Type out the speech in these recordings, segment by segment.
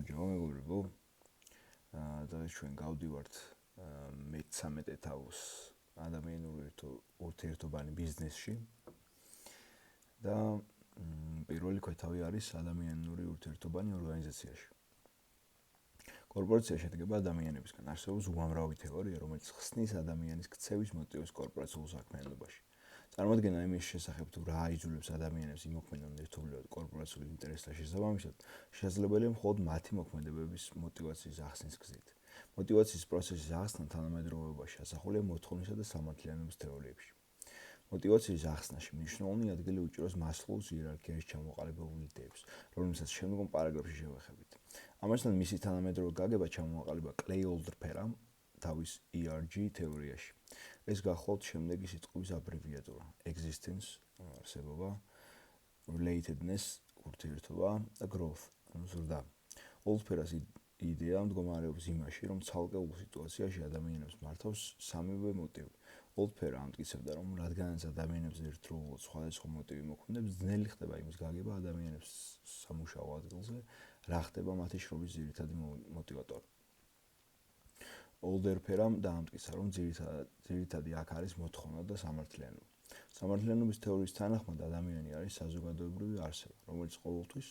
გამარჯობა მეგობრებო. დღეს ჩვენ გავდივართ მე-13 თაუს ადამიანური ურთიერთობანი ბიზნესში და პირველი ქვეთავი არის ადამიანური ურთიერთობანი ორგანიზაციაში. კორპორაცია შედგება ადამიანებისგან. არსებობს უამრავი თეორია, რომელიც ხსნის ადამიანის ქცევის მოტივებს კორპორაციულ საქმიანობაში. წარმოადგენა იმის შესახებ, თუ რა აიძულებს ადამიანებს იმოქმედონ ერთობლივად კორპორაციულ ინტერესთა შესაბამისად, შესაძლებელია მხოლოდ მათი მოქმედებების მოტივაციის ახსნის გზით. მოტივაციის პროცესის ახსნა თანამედროვეობაში ასახულია მოთხოვნისა და სამართლიანობის თეორიებში. მოტივაციის ახსნაში მნიშვნელოვანი ადგილი უჭირავს მასლოუს იერარქიაში ჩამოყალიბებულ იდეებს, რომლებსაც შემდგომ პარაგრაფში შევეხებით. ამასთან მისი თანამედროვე გაგება ჩამოაყალიბა კლეი-ოლდფერამ თავის ERG თეორიაში. ეს გახლავთ შემდეგი სიტყვის აბრევიატურა: existence, არსებობა, relatedness, ურთიერთობა და growth, ზრდა. ოლდფერას იდეა მდგომარეობს იმაში, რომ ცალკეულ სიტუაციაში ადამიანებს მართავს სამივე მოტივი. ოლდფერა ამტკიცებდა, რომ რადგანაც ადამიანებს ერთდროულად სხვადასხვა მოტივი მოქმედებს, ძნელი ხდება იმის გაგება ადამიანებს სამუშაო ადგილზე, რა ხდება მათი შრომის ძირითადი მოტივატორი. ოლდფერამ დაამტკიცა, რომ ძირითადი აქ არის მოთხოვნა და სამართლიანობა. სამართლიანობის თეორიის თანახმად ადამიანი არის საზოგადოებრივი არსება, რომელიც ყოველთვის,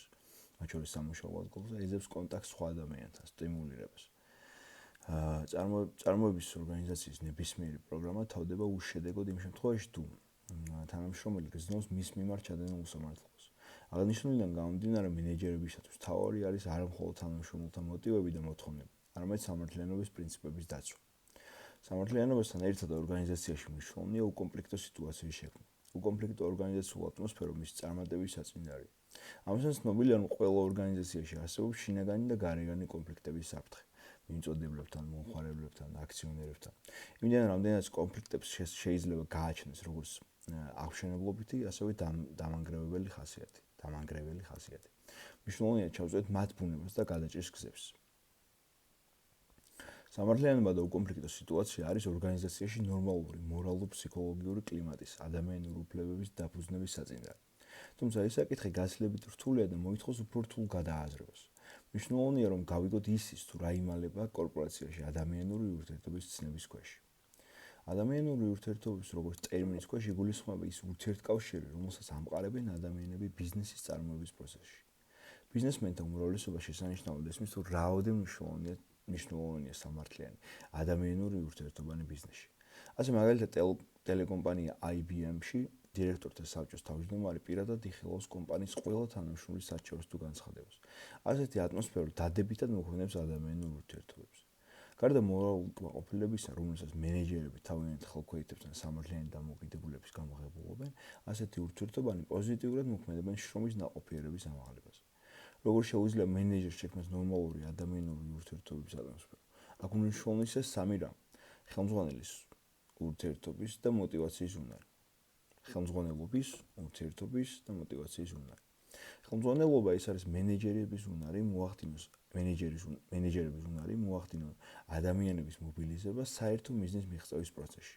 მათ შორის სამუშაო ადგილზე, ეძებს კონტაქტს სხვა ადამიანთან, სტიმულირებას. წარმოების ორგანიზაციის ნებისმიერი პროგრამა თავდება უშედეგოდ იმ შემთხვევაში, თუ თანამშრომელი გრძნობს მის მიმართ ჩადენილ უსამართლობას. აღნიშნულიდან გამომდინარე, მენეჯერებისათვის მთავარი არის არა მხოლოდ თანამშრომელთა მოტივები და მოთხოვნები, არამედ სამართლიანობის პრინციპების დაცვა. სამართლიანობასთან ერთად ორგანიზაციაში მნიშვნელოვანია უკონფლიქტო სიტუაციის შექმნა. უკონფლიქტო ორგანიზაციულ ატმოსფერო მის წარმატების საწინდარია. ამასაც ცნობილია, რომ ყველა ორგანიზაციაში არსებობს შინაგანი და გარეგანი კონფლიქტების საფრთხე. მიმწოდებლებთან, მომხმარებლებთან, აქციონერებთან. იმდენ რამდენიც კონფლიქტებს შეიძლება გააჩნდეს როგორც აღმშენებლობითი, ასევე დამანგრეველი ხასიათი. მნიშვნელოვანია ჩავწვეთ მათ ბუნებას და გადაჭრის გზებს. სამართლიანობა და უკონფლიქტო სიტუაცია არის ორგანიზაციაში ნორმალური მორალურ-ფსიქოლოგიური კლიმატის, ადამიანური უფლებების დაფუძნების საწინდარი. თუმცა ეს საკითხი გაცილებით რთულია და მოითხოვს უფრო რთულ გადააზრებას. მნიშვნელოვანია, რომ გავიგოთ ისიც, თუ რა იმალება კორპორაციაში ადამიანური ურთიერთობის ცნების ქვეშ. ადამიანური ურთიერთობის როგორც ტერმინის ქვეშ იგულისხმება ის ურთიერთკავშირი, რომელსაც ამყარებენ ადამიანები ბიზნესის წარმოების პროცესში. ბიზნესმენთა უმრავლესობა შესანიშნავად ესმის, თუ რაოდენ მნიშვნელოვანია სამართლიანი ადამიანური ურთიერთობანი ბიზნესში. ასე მაგალითად ტელეკომპანია IBM-ში დირექტორთა საბჭოს თავმჯდომარე პირადად იხილავს კომპანიის ყველა თანამშრომლის საჩევას თუ განცხადებას. ასეთი ატმოსფერო დადებითად მოქმედებს ადამიანურ ურთიერთობებს. გარდა მორალურ კმაყოფილებისა, რომელსაც მენეჯერები თავიანთ ხელქვეითებთან სამართლიანი დამოკიდებულების გამო ღებულობენ, ასეთი ურთიერთობანი პოზიტიურად მოქმედებენ შრომის ნაყოფიერების ამაღლებაზე. როგორ შეუძლია მენეჯერს შექმნას ნორმალური ადამიანური ურთიერთობების ატმოსფერო? აქ უმნიშვნელოვანესია სამი რამ: ხელმძღვანელის ურთიერთობის და მოტივაციის უნარი. ხელმძღვანელობის, ურთიერთობის და მოტივაციის უნარი. ხელმძღვანელობა ეს არის მენეჯერების უნარი მოახდინონ ადამიანების მობილიზება საერთო მიზნის მიღწევის პროცესში.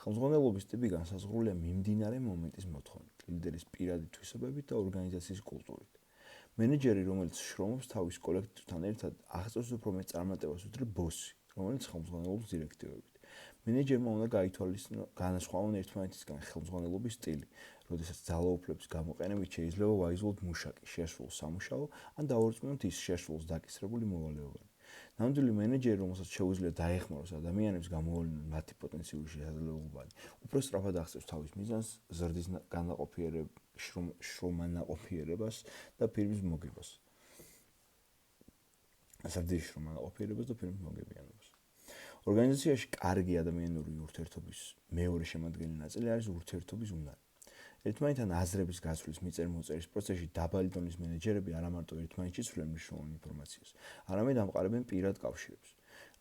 ხელმძღვანელობის ტიპი განსაზღვრულია მიმდინარე მომენტის მოთხოვნით, ლიდერის პირადი თვისებებით და ორგანიზაციის კულტურით. მენეჯერი, რომელიც შრომობს თავის კოლექტივთან ერთად, აღწევს უფრო მეტ წარმატებას, ვიდრე ბოსი, რომელიც ხელმძღვანელობს დირექტივებით. მენეჯერმა უნდა გაითვალისწინოს განასხვავონ ერთმანეთისგან ხელმძღვანელობის სტილი, როდესაც ძალაუფლების გამოყენებით შეიძლება ვაიზვლოთ მუშაკი, შეშლილ სამუშაო, ან დავარწმუნოთ ის შეშლილს დაკისრებული მოვალეობანი. ნამდვილი მენეჯერი, რომელსაც შეუძლია დაეხმაროს ადამიანებს გამოავლინონ მათი პოტენციური შესაძლებლობანი, უფრო სწრაფად აღწევს თავის მიზანს, ზრდის შრომანაყოფიერებას და ფირმის მოგებას. ორგანიზაციაში კარგი ადამიანური ურთიერთობის მეორე შემადგენელი ნაწილი არის ურთიერთობის უნარი. ერთმანეთთან აზრების გაცვლის მიწერ-მოწერის პროცესში დაბალი დონის მენეჯერები არა მარტო ერთმანეთში ცვლიან მნიშვნელოვან ინფორმაციას, არამედ ამყარებენ პირად კავშირებს.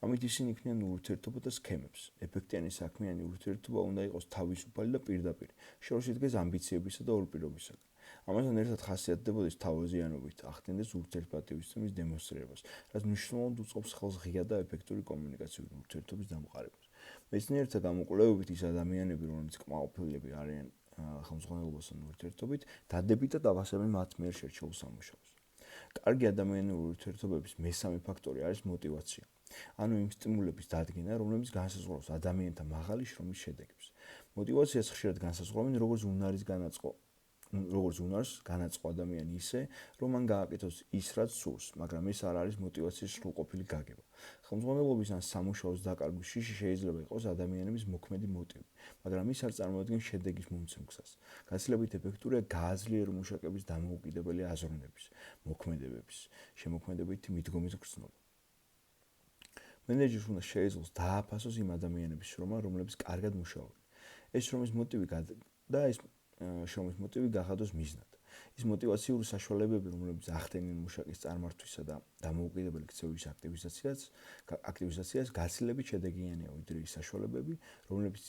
ამით ისინი ქმნიან ურთიერთობა და სქემებს. ეფექტიანი საქმიანი ურთიერთობა უნდა იყოს თავისუფალი და პირდაპირი, შეურჩიდგეს ამბიციებისა და ორპირობისაგან. ამასთან ერთად ხასიათდებოდეს თავაზიანობით, ახდენდეს ურთიერთპატივისცემის დემონსტრირებას, რაც მნიშვნელოვნად უწყობს ხელს ღია და ეფექტური კომუნიკაციური ურთიერთობის დამყარებას. მეცნიერთა გამოკვლევებით ის ადამიანები, რომლებიც კმაყოფილები არიან ხელმძღვანელობასთან ურთიერთობით, დადებითად ავასებენ მათ მიერ შერჩეულ სამუშაოს. კარგი ადამიანური ურთიერთობების მესამე ფაქტორი არის мотиваცია. ანუ იმ სტიმულების დადგენა, რომლებიც განსაზღვრავს ადამიანთა მაღალი შრომის შედეგებს. мотиваციას ხშირად განსაზღვრავენ როგორც უნარს განაწყო ადამიანი ისე, რომ მან გააკეთოს ის, რაც სურს, მაგრამ ეს არ არის мотивაციის სრულყოფილი გაგება. ხელმძღვანელობის ან სამუშაოს დაკარგვის შიში შეიძლება იყოს ადამიანების მოქმედი მოტივი, მაგრამ ის არ წარმოადგენს შედეგის მომცემ გზას. გაცილებით ეფექტურია გააძლიერო მუშაკების დამოუკიდებელი აზროვნების, მოქმედებების, შემოქმედებითი მიდგომის გრძნობა. მენეჯერს უნდა შეეძლოს დააფასოს იმ ადამიანების შრომა, რომლებიც კარგად მუშაობენ. ეს შრომის მოტივი გახადოს მიზნად. ის мотивაციური საშუალებები, რომლებიც ახდენენ მუშაკის წარმართვისა და დამოუკიდებელი ქცევის აქტივიზაციას, გაცილებით შედეგიანია ვიდრე ის საშუალებები, რომლებიც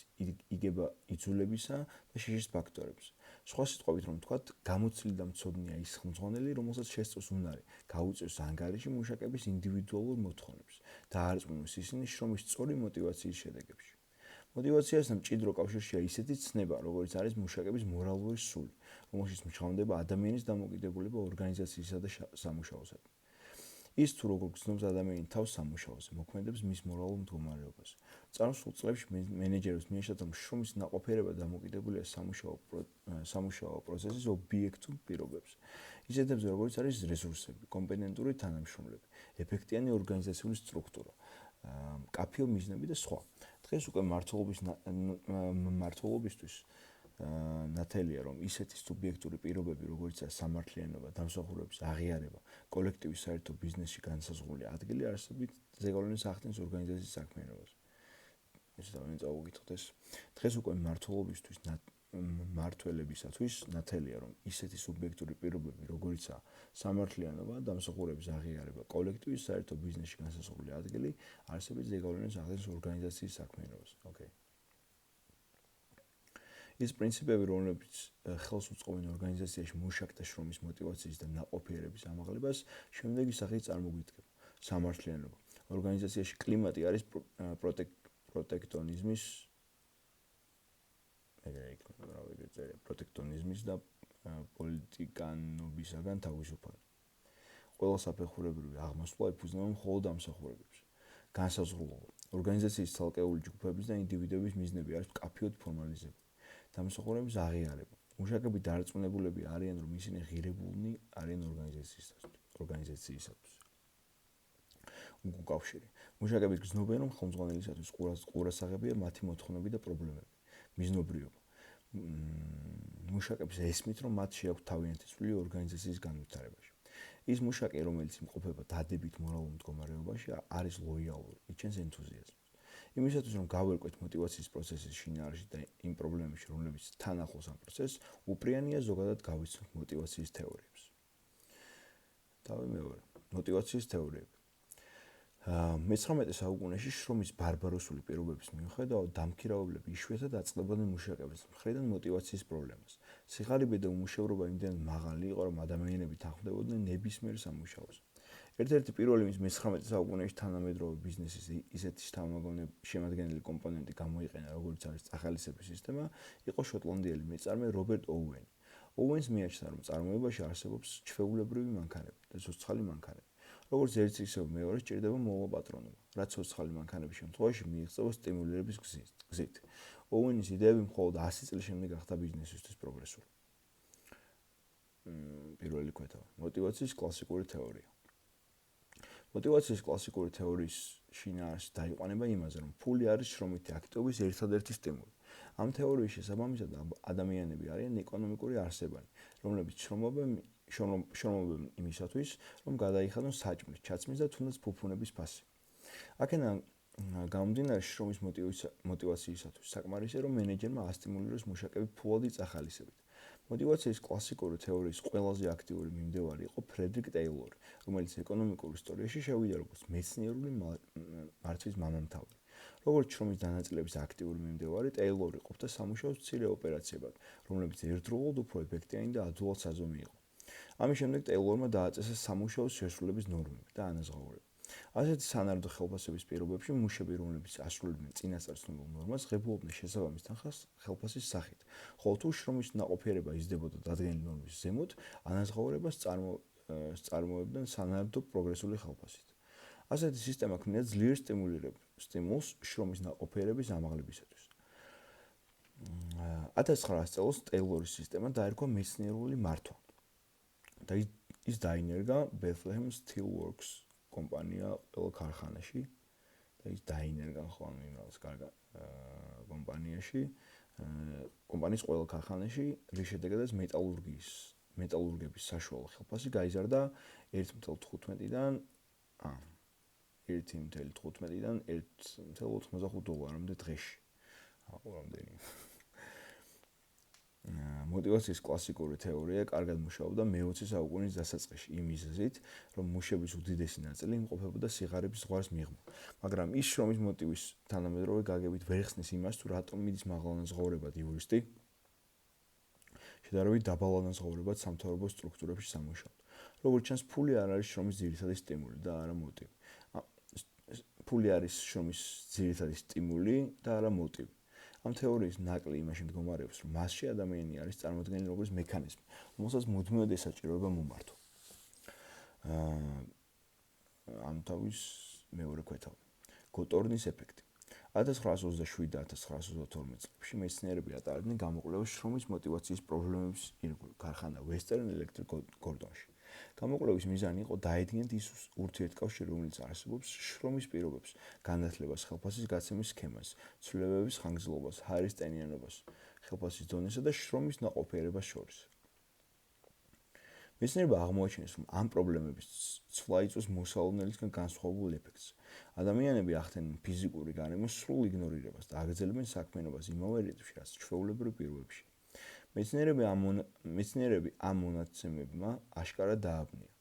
იგება იძულებისა და შიშის ფაქტორებს. სხვა სიტყვებით რომ ვთქვათ, გამოცილი და მცოდნეა ის ხელმძღვანელი, რომელსაც შესწოს უნარი გაუწევს ანგარიში მუშაკების ინდივიდუალურ მოთხოვნებს და არწმუნოს ისინი შრომის სწორი мотивაციის შედეგებში. мотивაციასთან მჭიდრო კავშირშია ისეთი ცნება, როგორც არის მუშაკების მორალური სული, რომელშიც მჟღავნდება ადამიანის დამოკიდებულება ორგანიზაციისა და სამუშაოსადმი. ის თუ როგორ გრძნობს ადამიანი თავს სამუშაოზე, მოქმედებს მის მორალურ მდგომარეობას. წარსულ წლებში მენეჯერებს მიეშათ, რომ შრომის ნაყოფიერება დამოკიდებულია სამუშაო პროცესის ობიექტურ პირობებს. ისეთებზე, როგორც არის რესურსები, კომპეტენტური თანამშრომლები, ეფექტიანი ორგანიზაციული სტრუქტურა, მკაფიო მიზნები და სხვა. დღეს უკვე მმართველობისთვის ნათელია, რომ ისეთი სუბიექტური პირობები, როგორიცაა სამართლიანობა, დამსახურების აღიარება, კოლექტივის საერთო ბიზნესში განსაზღვრული ადგილი არსებით ზეგავლენის ახდენს ორგანიზაციის საქმიანობას. ესე დავიწყოთ ეს. დღეს უკვე მმართველებისათვის ნათელია, რომ ისეთი სუბიექტური პირობები, როგორიცაა სამართლიანობა, დამსახურების აღიარება, კოლექტივის საერთო ბიზნესში განსაზღვრული ადგილი არსებით ზეგავლენის ახდენს ორგანიზაციის საქმიანობას. ოკეი. ის პრინციპები, რომლებიც ხელს უწყობენ ორგანიზაციაში მუშაკთა შრომის мотивაციის და ნაყოფიერების ამაღლებას, შემდეგი სახით წარმოგვიდგება. სამართლიანობა. ორგანიზაციაში კლიმატი არის პროტექტონიზმის და პოლიტიკანობისაგან თავისუფალი. ყველა საფეხურებრივი აღმასვლა ეფუძნება მხოლოდ დამსახურებებს. განსაზღვრულობა. ორგანიზაციის ცალკეული ჯგუფების და ინდივიდების მიზნები არის მკაფიოდ ფორმალიზებული. დამსახურების აღიარება. მუშაკები დარწმუნებულები არიან, რომ ისინი ღირებულნი არიან ორგანიზაციისათვის. უკავშირი. მუშაკები გრძნობენ, რომ ხელმძღვანელისათვის ყურადღებია მათი მოთხოვნები და პრობლემები. მიზნობრიობა. მუშაკებს ესმით, რომ მათ შეაქვთ თავიანთი წვლილი ორგანიზაციის განვითარებაში. ის მუშაკი, რომელიც იმყოფება დადებით მორალურ მდგომარეობაში, არის ლოიალური, იჩენს ენთუზიაზმს. იმისათვის, რომ გავერკვეთ мотивაციის პროცესის შინაარსში და იმ პრობლემებში, რომლებიც თან ახლოს ამ პროცესს, უპრიანია ზოგადად გავიცნოთ мотивაციის თეორიებს. მეორე, мотивაციის თეორიები. მე-19 საუკუნეში შრომის ბარბაროსული პირობების მიუხედავად, დამქირავებლები იშვიათად აწყდებოდნენ მუშაკების მხრიდან мотивაციის პრობლემას. სიხარიბე და უმუშევრობა იმდენად მაღალი იყო, რომ ადამიანები თანხმდებოდნენ ნებისმიერ სამუშაოს. ერთ-ერთი პირველი მის მე-19 საუკუნეში თანამედროვე ბიზნესის ისეთი შემადგენელი კომპონენტი გამოიყენა, როგორც არის წახალისების სისტემა, იყო შოტლანდიელი მეწარმე რობერტ ოუენი. ოუენს მიაჩნდა, რომ წარმოებაში არსებობს ჩვეულებრივი მანქანები და ცოცხალი მანქანები. როგორც ერთს ისევ მეორეს ჭირდება მოვალ პატრონობა, რაც ცოცხალი მანქანების შემთხვევაში მიიღწევა სტიმულირების გზით. ოუენის იდეები მხოლოდ 100 წლის შემდეგ გახდა ბიზნესისთვის პროგრესული. პირველი კვეთა. мотивაციის კლასიკური თეორია. мотивაციის კლასიკური თეორიის შინაარსი დაიყვანება იმაზე, რომ ფული არის შრომითი აქტივობის ერთადერთი სტიმული. ამ თეორიის შესაბამისად ადამიანები არიან ეკონომიკური არსებანი, რომლებიც შრომობენ იმისათვის, რომ გადაიხადონ საჭმლის, ჩაცმის და თუნდაც ფუფუნების ფასი. აქედან გამომდინარე შრომის мотивაციისათვის საკმარისია, რომ მენეჯერმა ასტიმულიროს მუშაკები ფულადი წახალისებით. мотивაციის კლასიკური თეორიის ყველაზე აქტიური მიმდევარი იყო ფრედრიკ ტეილორი, რომელიც ეკონომიკურ ისტორიაში შევიდა როგორც მეცნიერული მართვის მამამთავარი. როგორც შრომის დანაწილების აქტიური მიმდევარი, ტეილორი ყოფდა სამუშაოს მცირე ოპერაციებად, რომლებიც ერთდროულად უფრო ეფექტიანი და ადვილად საზომი იყო. ამის შემდეგ ტეილორმა დააწესა სამუშაოს შესრულების ნორმები და ანაზღაურება. ასეთი სანარდო ხელფასების პირობებში მუშები, რომლებიც ასრულებდნენ წინასწარ ცნობილ ნორმას, ღებულობდნენ შესაბამის თანხას ხელფასის სახით, ხოლო თუ შრომის ნაყოფიერება იზრდებოდა დადგენილი ნორმის ზემოთ, ანაზღაურებას წარმოებდნენ სანადო პროგრესული ხელფასით. ასეთი სისტემა ქმნიდა ძლიერ სტიმულს შრომის ნაყოფიერების ამაღლებისათვის. 1900 წელს ტეილორის სისტემა დაერქვა მეცნიერული მართვა და ის დაინერგა Bethlehem Steelworks კომპანია ყველა ქარხანაში და ის დაინერგა ხოლმე იმას კარგა კომპანიაში კომპანიის ყველა ქარხანაში რის შედეგადაც მეტალურგების საშუალო ხელფასი გაიზარდა 1.15-დან 1.15-დან 1.85 დოლარამდე დღეში. რამდენი. მოტივაციის კლასიკური თეორია კარგად მუშაობდა მე-20 საუკუნის დასაწყისში იმ მიზეზით, რომ მუშების უდიდესი ნაწილი იმყოფებოდა სიღარიბის ზღვარს მიღმა, მაგრამ ის შრომის მოტივის თანამედროვე გაგებით ვერ ხსნის იმას, თუ რატომ მიდის მაღალანაზღაურებად იურისტი შედარებით დაბალანაზღაურებად სამთავრობო სტრუქტურებში სამუშაოდ. როგორც ჩანს, ფული არ არის შრომის ძირითადი სტიმული და არა მოტივი. ფული არის შრომის ძირითადი სტიმული და არა მოტივი. ამ თეორიის ნაკლი იმაში მდგომარეობს, რომ მასში ადამიანი არის წარმოდგენილი როგორც მექანიზმი, რომელსაც მუდმივად ესაჭიროება მომართვა. ამ თავის მეორე ქვეთავი. გოტორნის ეფექტი. 1927 და 1932 წლებში მეცნიერები ატარებდნენ გამოკვლევას შრომის მოტივაციის პრობლემების ირგვლივ ქარხანა Western Electric Gordonში. გამოკვლევის მიზანი იყო დაედგინათ ის ურთიერთკავშირი, რომელიც არსებობს შრომის პირობებს, განათლებას, ხელფასის გაცემის სქემას, ცვლილებების ხანგრძლივობას, ჰაერის ტენიანობას, ხელფასის დონესა და შრომის ნაყოფიერებას შორის. მეცნიერება აღმოაჩინეს, რომ ამ პრობლემების ცვლა იწვევს მოსალოდნელისგან განსხვავებულ ეფექტს. ადამიანები ახდენენ ფიზიკური გარემოს სრულ იგნორირებას და აგრძელებენ საქმიანობას იმავე რიტმში, რაც ჩვეულებრივ პირობებში. მეცნიერები ამ მონაცემებმა აშკარად დააბნია.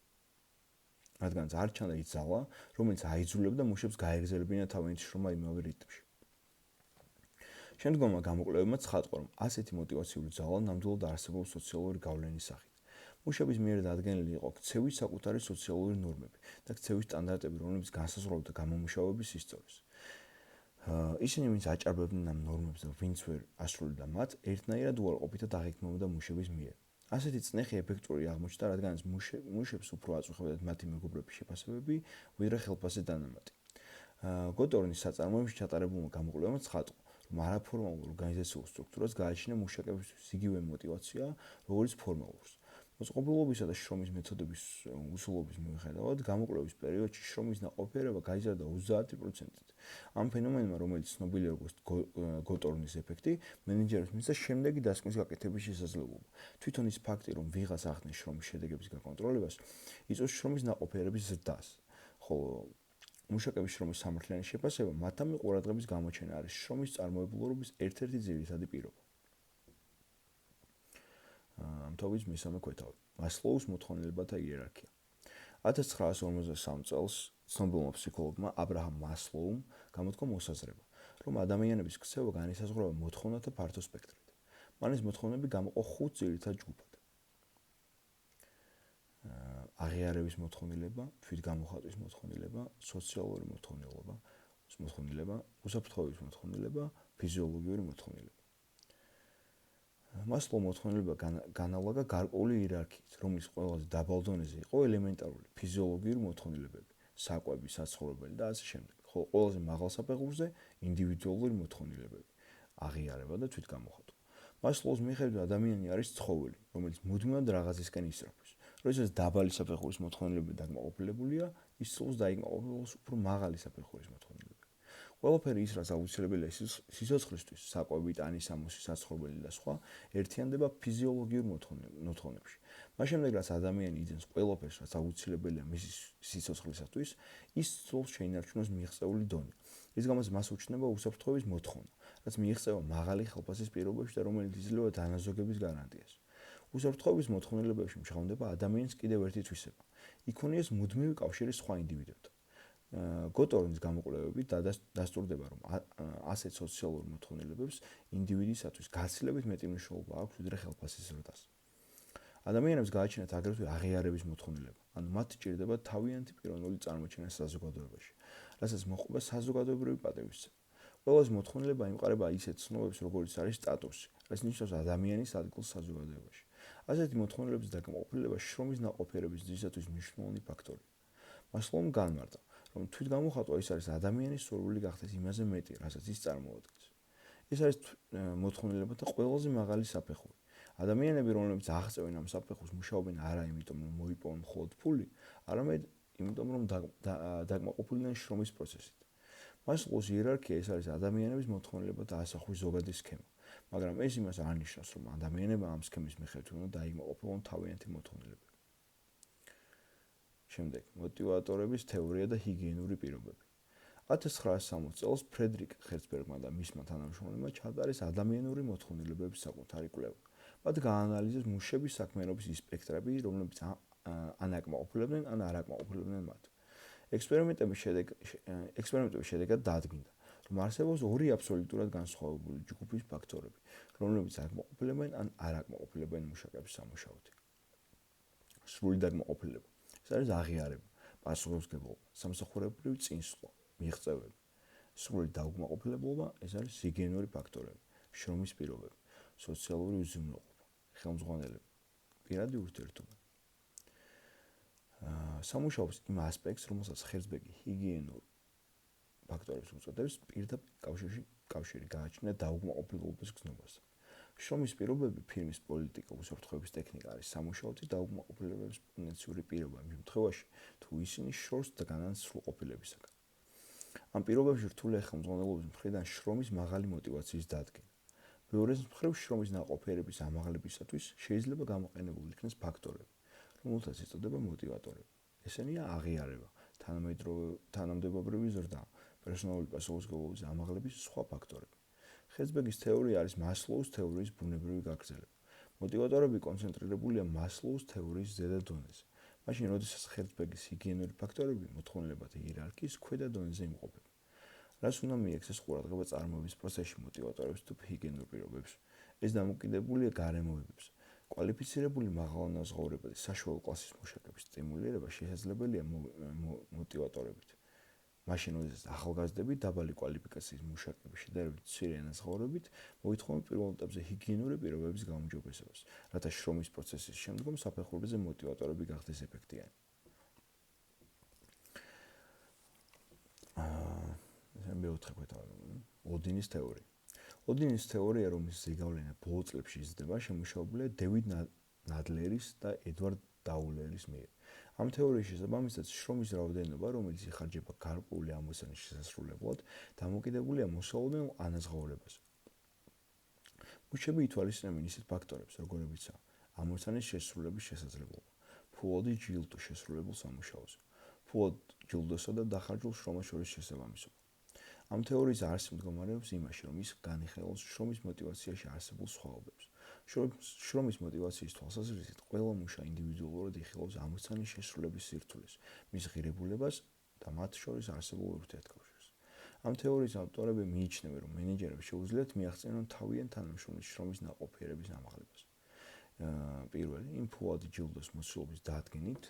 რადგანაც არ ჩანდა ის ძალა, რომელიც აიძულებდა მუშებს გაეგრძელებინათ თავიანთი შრომა იმავე რიტმში. შემდგომმა გამოკვლევებმა ცხადყო, რომ ასეთი მოტივაციური ძალა ნამდვილად არსებობს სოციალური გავლენის სახით. მუშების მიერ დადგენილი იყო ქცევის საკუთარი სოციალური ნორმები და ქცევის სტანდარტები, რომლებიც განსაზღვრავდა გამომუშავების ისტორიას. ისინი, ვინც აჭარბებდნენ ამ ნორმებს და ვინც ვერ ასრულებდა მათ, ერთნაირად უარყოფითად აღიქმებოდა მუშების მიერ. ასეთი წნეხი ეფექტური აღმოჩნდა, რადგანაც მუშებს უფრო აწუხებდათ მათი მეგობრების შეფასებები, ვიდრე ხელფასზე დანამატი. გოტორნის საწარმოებში ჩატარებულმა გამოკვლევამ ცხადყო, რომ არაფორმალურ ორგანიზაციულ სტრუქტურას გააჩნია მუშაკებისთვის იგივე მოტივაცია, როგორც ფორმალურს. მოწყობილობისა და შრომის მეთოდების უსულობის მიუხედავად, გამოკვლევის პერიოდში შრომის ნაყოფიერება გაიზარდა 30%-ით. ამ ფენომენმა, რომელიც ცნობილია როგორც გოტორნის ეფექტი, მენეჯერებს მისცა შემდეგი დასკვნის გაკეთების შესაძლებლობა. თვითონ ის ფაქტი, რომ ვიღაც ახდენს შრომის შედეგების გაკონტროლებას, იწვევს შრომის ნაყოფიერების ზრდას, ხოლო მუშაკების შრომის სამართლიანი შეფასება მათამე ყურადღების გამოჩენა არის შრომის წარმოებულობის ერთ-ერთი ძირითადი პირობა. ამ თავის მესამე ქვეთავი. მასლოუს მოთხოვნილებათა იერარქია. 1953 წელს ცნობილმა ფსიქოლოგმა აბრაჰამ მასლოუმ გამოთქვა მოსაზრება, რომ ადამიანების ქცევა განისაზღვრება მოთხოვნათა ფართო სპექტრით. მან ეს მოთხოვნები გამოყო 5 ძირითად ჯგუფად. აღიარების მოთხოვნილება, თვითგამოხატვის მოთხოვნილება, სოციალური მოთხოვნილება, უსაფრთხოების მოთხოვნილება, ფიზიოლოგიური მოთხოვნილება. მასლოუ მოთხოვნილება განალაგა გარკვეული იერარქიით, რომლის ყველაზე დაბალ დონეზე იყო ელემენტარული ფიზიოლოგიური მოთხოვნილებები, საკვები, საცხოვრებელი და ასე შემდეგ, ხოლო ყველაზე მაღალ საფეხურზე ინდივიდუალური მოთხოვნილებები, აღიარება და თვითგამოხატვა. მასლოუს მიხედვით ადამიანი არის ცხოველი, რომელიც მუდმივად რაღაცისკენ ისწრაფვის. როდესაც დაბალი საფეხურის მოთხოვნილებები დაკმაყოფილებულია, ის სულს დაიკმაყოფილებს უფრო მაღალი საფეხურის მოთხოვნილებები. ყველაფერი ის, რაც აუცილებელია სიცოცხლისთვის, საკვები, ტანი, სამოსი, საცხოვრებელი და სხვა, ერთიანდება ფიზიოლოგიურ მოთხოვნებში. მას შემდეგ, რაც ადამიანი იძენს ყველაფერს, რაც აუცილებელია მისი სიცოცხლისათვის, ის სულს შეინარჩუნოს მიღწეული დონე. ის გამოს მას უჩნდება უსაფრთხოების მოთხოვნა, რაც მიიღწევა მაღალი ხელფასის პირობებში და რომელიც იძლევა დანაზოგების გარანტიას. უსაფრთხოების მოთხოვნილებებში მჟღავნდება ადამიანის კიდევ ერთი თვისება. იქონიეს მუდმივი კავშირი სხვა ინდივიდებთან. გოტორნის გამოკვლევები დასტურდება, რომ ასეთ სოციალურ მოთხოვნილებებს ინდივიდისათვის გაცილებით მეტი მნიშვნელობა აქვს, ვიდრე ხელფასის ზრდას. ადამიანებს გააჩნიათ აგრეთვე აღიარების მოთხოვნილება, ანუ მათ ჭირდება თავიანთი პიროვნული წარმოჩენა საზოგადოებაში, რასაც მოჰყვება საზოგადოებრივი პატივისცემა. ყველას მოთხოვნილება იმყარება ისეთ ცნობებს, როგორიც არის სტატუსი, რაც ნიშნავს ადამიანის ადგილს საზოგადოებაში. ასეთი მოთხოვნილების დაკმაყოფილება შრომის ნაყოფიერების ძისათვის მნიშვნელოვანი ფაქტორია. მასლოუმ განმარტა, რომ თვითგამოხატვა ის არის ადამიანის სურვილი გახდეს იმაზე მეტი, რასაც ის წარმოადგენს. ეს არის მოთხოვნილებათა ყველაზე მაღალი საფეხური. ადამიანები, რომლებიც აღწევენ ამ საფეხურს, მუშაობენ არა იმიტომ, რომ მოიპოვონ მხოლოდ ფული, არამედ იმიტომ, რომ დაკმაყოფილდნენ შრომის პროცესით. მასლოუს იერარქია ეს არის ადამიანების მოთხოვნილებათა ასახვის ზოგადი სქემა, მაგრამ ეს იმას არ ნიშნავს, რომ ადამიანებმა ამ სქემის მიხედვით უნდა დაიმაყოფილონ თავიანთი მოთხოვნილებები. შემდეგ, მოტივატორების თეორია და ჰიგიენური პირობები. 1960 წელს ფრედრიკ ჰერცბერგმა და მისმა თანამშრომლებმა ჩაატარეს ადამიანური მოთხოვნილებების საკუთარი კვლევა. მათ გაანალიზეს მუშების საქმიანობის ის სპექტრები, რომლებიც ან აკმაყოფილებდნენ, ან არ აკმაყოფილებდნენ მათ. ექსპერიმენტების შედეგად დადგინდა, რომ არსებობს ორი აბსოლუტურად განსხვავებული ჯგუფის ფაქტორები, რომლებიც აკმაყოფილებენ ან არ აკმაყოფილებენ მუშაკების სამუშაოდ. სრული დაკმაყოფილება. ეს არის აღიარება, პასუხისმგებლობა, სამსახურებრივი წინსვლა, მიღწევები. სრული დაუკმაყოფილება ეს არის ჰიგიენური ფაქტორები, შრომის პირობები, სოციალური უზრუნველყოფა, ხელმძღვანელება, პირადი ურთიერთობა. სამუშაოს იმ ასპექტს, რომელსაც ჰერცბერგი ჰიგიენურ ფაქტორებს უწოდებს, პირდაპირ კავშირი გააჩნია დაუკმაყოფილების გზნობასთან. შრომის პირობები, ფირმის პოლიტიკა, უსაფრთხოების ტექნიკა არის სამუშაოთი დაუკმაყოფილების პოტენციური პირობა იმ შემთხვევაში, თუ ისინი შორს დგანან სრულყოფილებისაგან. ამ პირობებში რთულია ხელმძღვანელობის მხრიდან შრომის მაღალი მოტივაციის დადგენა. მეორეს მხრივ, შრომის ნაყოფიერების ამაღლებისათვის შეიძლება გამოყენებული იქნეს ფაქტორები, რომელთაც ეწოდება მოტივატორები. ესენია აღიარება, თანამდებობრივი ზრდა, პერსონალური პასუხისმგებლობის ამაღლების სხვა ფაქტორები. ჰერცბერგის თეორია არის მასლოუს თეორიის ბუნებრივი გაგრძელება. მოტივატორები კონცენტრირებულია მასლოუს თეორიის ზედა დონეზე. მაშინ, როდესაც ჰერცბერგის ჰიგიენური ფაქტორები მოთხოვნილებათა იერარქიის ქვედა დონეზე იმყოფება. რას უნდა მიექცეს ყურადღება წარმოების პროცესში მოტივატორებს თუ ჰიგიენურ პირობებს? ეს დამოკიდებულია გარემოებებზე. კვალიფიცირებული მაღალანაზღაურებადი საშუალო კლასის მუშაკების სტიმულირება შესაძლებელია მოტივატორებით. მაშინ, როდესაც ახალგაზრდები დაბალი კვალიფიკაციის მუშაკები შედარებით მცირე ანაზღაურებით მოითხოვენ პირველ ეტაპზე ჰიგიენური პირობების გაუმჯობესებას, რათა შრომის პროცესის შემდგომ საფეხურზე მოტივატორები გახდეს ეფექტიანი. ოდინის თეორია. ოდინის თეორია, რომლის ზეგავლენა ბოლო წლებში იზრდება, შემუშავებულია დევიდ ნადლერის და ედვარდ დაულერის მიერ. ამ თეორიის შესაბამისად, შრომის რაოდენობა, რომელიც იხარჯება გარკვეული ამოცანის შესასრულებლად, დამოკიდებულია მოსალოდნელ ანაზღაურებაზე. მუშები ითვალისწინებენ ისეთ ფაქტორებს, როგორებიცაა ამოცანის შესრულების შესაძლებლობა, ფულადი ჯილდო შესრულებულ სამუშაოზე, ფულად ჯილდოსა და დახარჯულ შრომას შორის შესაბამისობა. ამ თეორიის არსი მდგომარეობს იმაში, რომ ის განიხილავს შრომის მოტივაციაში არსებულ სხვაობებს. შრომის მოტივაციის თვალსაზრისით, ყველა მუშა ინდივიდუალურად იხილავს ამოცანის შესრულების სირთულეს, მის ღირებულებას და მათ შორის არსებულ ურთიერთკავშირს. ამ თეორიის ავტორები მიიჩნევენ, რომ მენეჯერებს შეუძლიათ მიაღწიონ თავიანთ თანამშრომლის შრომის ნაყოფიერების ამაღლებას. პირველი, იმ ფულადი ჯილდოს მოცულობის დადგენით,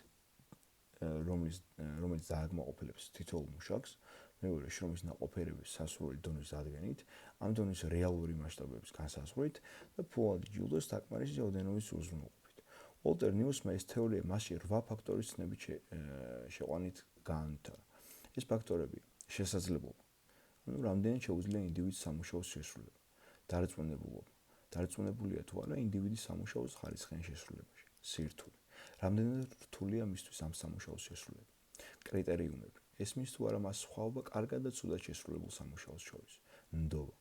რომელიც დააკმაყოფილებს თითოეულ მუშაკს. მეორე, შრომის ნაყოფიერების სასურველი დონის დადგენით, ამ დონის რეალური მასშტაბების განსაზღვრით და ფულადი ჯილდოს დაკმარისის რაოდენობის უზრუნველყოფით. უოლტერ ნიუსმა ეს თეორია მასში 8 ფაქტორის ცნებით შეყვანით გაანვითარა. ეს ფაქტორები შესაძლებლობა, რამდენად შეუძლია ინდივიდს სამუშაოს შესრულება, დარწმუნებულია თუ არა ინდივიდის სამუშაოს ხარისხიან შესრულებაში, სირთულე, რამდენად რთულია მისთვის ამ სამუშაოს შესრულება, კრიტერიუმები, ესმის თუ არა მას სხვაობა კარგად და ცუდად შესრულებულ სამუშაოს შორის, ნდობა,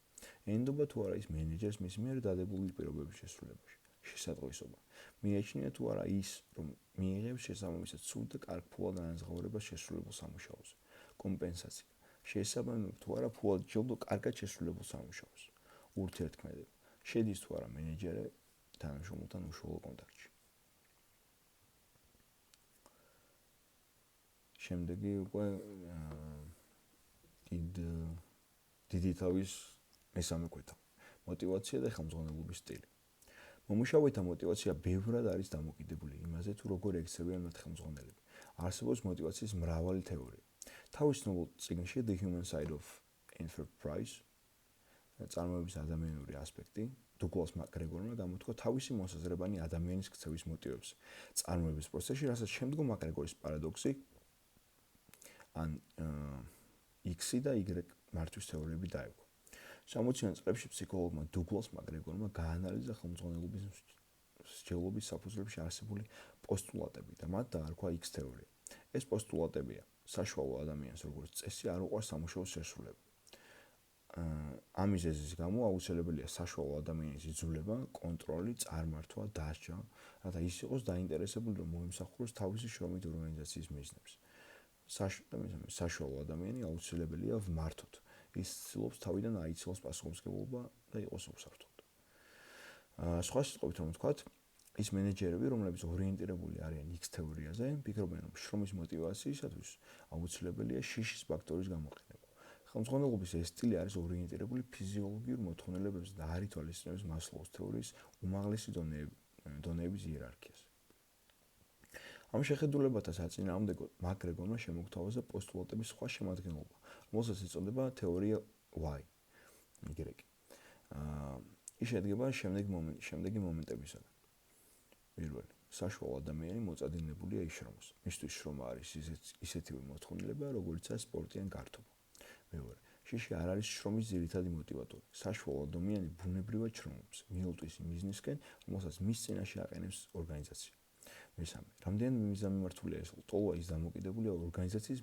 ენდობა თუ არა ის მენეჯერს მის მიერ დადებული პირობების შესრულებაში, შესატყვისობა, მიაჩნია თუ არა ის, რომ მიიღებს შესაბამისად ცუდ და კარგ ფულად ანაზღაურებას შესრულებულ სამუშაოზე, კომპენსაცია, შესაბამისად თუ არა ფულად ჯილდო კარგად შესრულებულ სამუშაოს, ურთიერთქმედება, შედის თუ არა მენეჯერი თანამშრომელთან უშუალო კონტაქტში. შემდეგი უკვე დიდი თავის მესამე კვეთა. მოტივაცია და ხელმძღვანელობის სტილი. მომუშავეთა მოტივაცია ბევრად არის დამოკიდებული იმაზე, თუ როგორ ექცევიან მათ ხელმძღვანელები. არსებობს მოტივაციის მრავალი თეორია. თავის ცნობილ წიგნში The Human Side of Enterprise წარმოების ადამიანური ასპექტი დუგლას მაკგრეგორმა გამოთქვა თავისი მოსაზრებანი ადამიანის ქცევის მოტივებზე წარმოების პროცესში, რასაც შემდგომ მაკგრეგორის პარადოქსი ან X-ი და Y მართვის თეორიები დაერქვა. 60-იან წლებში ფსიქოლოგმა დუგლას მაკგრეგორმა გაანალიზა ხელმძღვანელობის მსჯელობის საფუძვლებში არსებული პოსტულატები და მათ დაარქვა X თეორია. ეს პოსტულატებია: საშუალო ადამიანს როგორც წესი არ უყვარს სამუშაოს შესრულება. ამ მიზეზის გამო აუცილებელია საშუალო ადამიანის იძულება, კონტროლი, წარმართვა, დასჯა, რათა ის იყოს დაინტერესებული, რომ მოემსახუროს თავისი შრომით ორგანიზაციის მიზნებს. საშუალო ადამიანი აუცილებელია ვმართოთ. ის ცდილობს თავიდან აიცილოს პასუხისმგებლობა და იყოს უსაფრთხო. სხვა სიტყვებით რომ ვთქვათ, ის მენეჯერები, რომლებიც ორიენტირებული არიან X თეორიაზე, ფიქრობენ, რომ შრომის მოტივაციისათვის აუცილებელია შიშის ფაქტორის გამოყენება. ხელმძღვანელობის ეს სტილი არის ორიენტირებული ფიზიოლოგიურ მოთხოვნილებებზე და არ ითვალისწინებს მასლოუს თეორიის უმაღლესი დონეების იერარქიას. ამ შეხედულებათა საწინააღმდეგოდ მაკგრეგორმა შემოგთავაზა პოსტულატების სხვა შემადგენლობა, რომელსაც ეწოდება თეორია Y. ის შედგება შემდეგი მომენტებისაგან. პირველი, საშუალო ადამიანი მოწადინებულია იშრომოს. მისთვის შრომა არის ისეთივე მოთხოვნილება, როგორიცაა სპორტი ან გართობა. მეორე, შიში არ არის შრომის ძირითადი მოტივატორი. საშუალო ადამიანი ბუნებრივად შრომობს, მიელტვის იმ მიზნისკენ, რომელსაც მის წინაშე აყენებს ორგანიზაცია. მესამე, რამდენიმე მიზანმიმართულია ეს ლტოლვა ის დამოკიდებულია ორგანიზაციის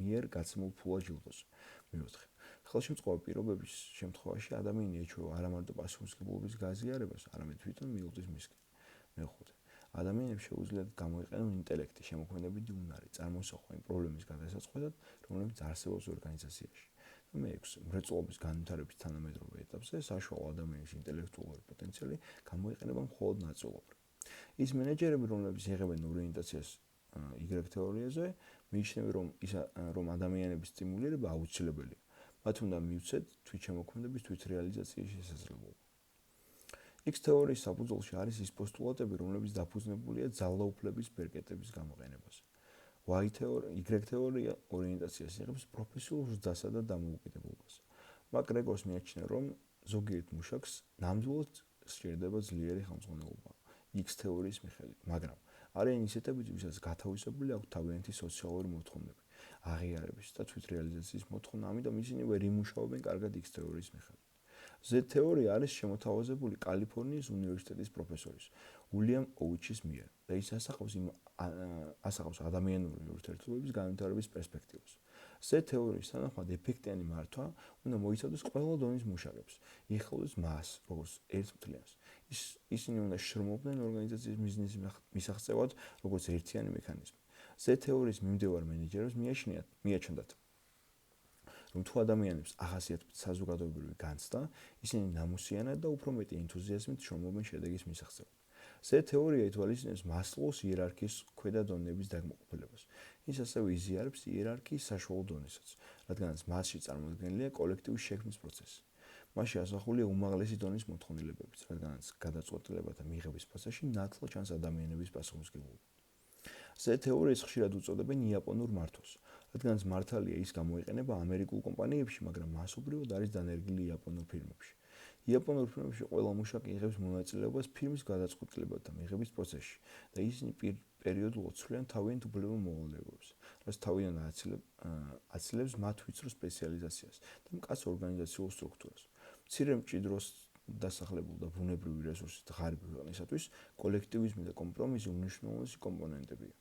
მიერ გაცემულ ფულაჯილდოზე. მეოთხე, ხელშემწყობი პირობების შემთხვევაში ადამიანი ეჩვევა არა მარტო პასუხისმგებლობის გაზიარებას, არამედ თვითონ მიელტვის მისკენ. მეხუთე, ადამიანებს შეუძლიათ გამოიყენონ ინტელექტი, შემოქმედებითი უნარი, წარმოსახვა იმ პრობლემის გადასაწყვეტად, რომლებიც არსებობს ორგანიზაციაში. მეექვსე, მრეწველობის განვითარების თანამედროვე ეტაპზე საშუალო ადამიანის ინტელექტუალური პოტენციალი გამოიყენება მხოლოდ ნაწილობრივ. ის მენეჯერები, რომლებიც იღებენ ორიენტაციას Y თეორიაზე, მიიჩნევენ, რომ ადამიანების სტიმულირება აუცილებელია. მათ უნდა მივცეთ თვითშემოქმედების თვითრეალიზაციის შესაძლებლობა. X თეორიის საფუძველში არის ის პოსტულატები, რომლებიც დაფუძნებულია ძალაუფლების ბერკეტების გამოყენებაზე. Y თეორია ორიენტაციას იღებს პროფესიულ ზრდასა და დამოუკიდებლობას. მაკგრეგორს მიაჩნია, რომ ზოგიერთ მუშაკს ნამდვილად სჭირდება ძლიერი ხელმძღვანელობა X თეორიის მიხედვით, მაგრამ არიან ისეთები, ვისაც გათავისებული აქვს თავიანთი სოციალური მოთხოვნები, აღიარების და თვითრეალიზაციის მოთხოვნა, ამიტომ ისინი ვერ იმუშაობენ კარგად X თეორიის მიხედვით. Z თეორია არის შემოთავაზებული კალიფორნიის უნივერსიტეტის პროფესორის უილიამ ოუიჩის მიერ და ის ასახავს ადამიანური ურთიერთობების განვითარების პერსპექტივას. Z თეორიის თანახმად ეფექტიანი მართვა უნდა მოიცავდეს ყველა დონის მუშაკებს, იხილოს მას, როგორც ერთ მთლიანს. ისინი უნდა შრომობდნენ ორგანიზაციის მიზნის მისაღწევად, როგორც ერთიანი მექანიზმი. Z თეორიის მიმდევარ მენეჯერებს მიაჩნდათ, რომ თუ ადამიანებს ახასიათებთ საზოგადოებრივი განცდა, ისინი ნამუსიანად და უფრო მეტი ენთუზიაზმით შრომობენ შედეგის მისაღწევად. Z თეორია ითვალისწინებს მასლოუს იერარქიის ქვედა დონეების დაკმაყოფილებას. ის ასევე იზიარებს იერარქიის საშუალო დონესაც, რადგანაც მასში წარმოდგენილია კოლექტივის შექმნის პროცესი. მასში ასახულია უმაღლესი დონის მოთხოვნილებებიც, რადგანაც გადაწყვეტილებათა მიღების ფასაში ნათლად ჩანს ადამიანების პასუხისმგებლობა. Z თეორიას ხშირად უწოდებენ იაპონურ მართვას, რადგანაც მართალია ის გამოიყენება ამერიკულ კომპანიებში, მაგრამ მასობრივად არის დანერგილი იაპონურ ფირმებში. იაპონურ ფირმებში ყველა მუშაკი იღებს მონაწილეობას ფილმის გადაწყვეტილებათა მიღების პროცესში და ისინი პერიოდულად ცვლიან თავიანთ უფლებულ მოვალეობებს, რაც თავიდან აცილებს მათ ვიწრო სპეციალიზაციას და მკაცრ ორგანიზაციულ სტრუქტურას. მცირე მჭიდროს დასახლებულ და ბუნებრივი რესურსით ღარიბი ქვეყნისათვის კოლექტივიზმი და კომპრომისი უმნიშვნელოვანესი კომპონენტებია.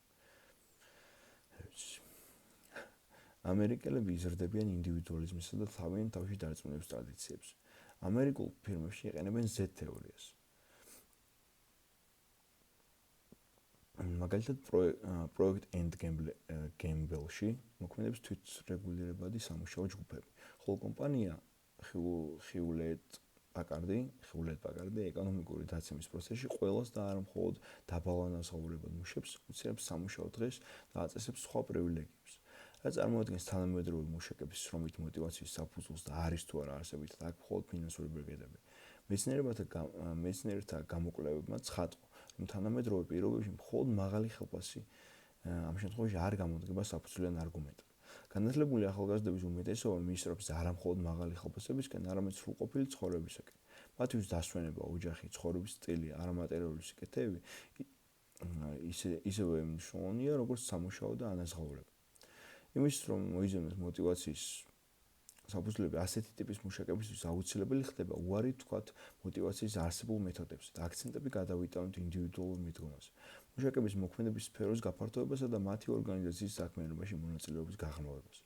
ამერიკელები იზრდებიან ინდივიდუალიზმსა და თავიანთ თავში დარწმუნების ტრადიციებს. ამერიკულ ფირმებში იყენებენ Z თეორიას. მაგალითად, პროექტ End Gamble-ში მოქმედებს თვითრეგულირებადი სამუშაო ჯგუფები, ხოლო კომპანია Hewlett-Packard ეკონომიკური დაცემის პროცესში ყველას და არა მხოლოდ დაბალანაზღაურებად მუშებს უწევს სამუშაო დღეს და აწესებს სხვა პრივილეგიებს. რაც წარმოადგენს თანამედროვე მუშაკების შრომით მოტივაციის საფუძველს და არის თუ არა არსებითად აქ მხოლოდ ფინანსური ბრიგადები. მეცნიერთა გამოკვლევებმა ცხადყო, რომ თანამედროვე პირობებში მხოლოდ მაღალი ხელფასი ამ შემთხვევაში არ გამოდგება საფუძვლიან არგუმენტად. განათლებული ახალგაზრდების უმეტესობა მიისწრაფს არა მხოლოდ მაღალი ხელფასებისკენ, არამედ სრულყოფილი ცხოვრებისაკენ. მათთვის დასვენება, ოჯახი, ცხოვრების სტილი, არამატერიალური სიკეთეები ისევე მნიშვნელოვანია, როგორც სამუშაო და ანაზღაურება. იმისთვის, რომ მოიძებნოს მოტივაციის საფუძვლები, ასეთი ტიპის მუშაკებისთვის აუცილებელი ხდება უარი თქვათ მოტივაციის არსებულ მეთოდებზე და აქცენტები გადავიტანოთ ინდივიდუალურ მიდგომაზე, მუშაკების მოქმედების სფეროს გაფართოებასა და მათი ორგანიზაციის საქმიანობაში მონაწილეობის გაღრმავებაზე.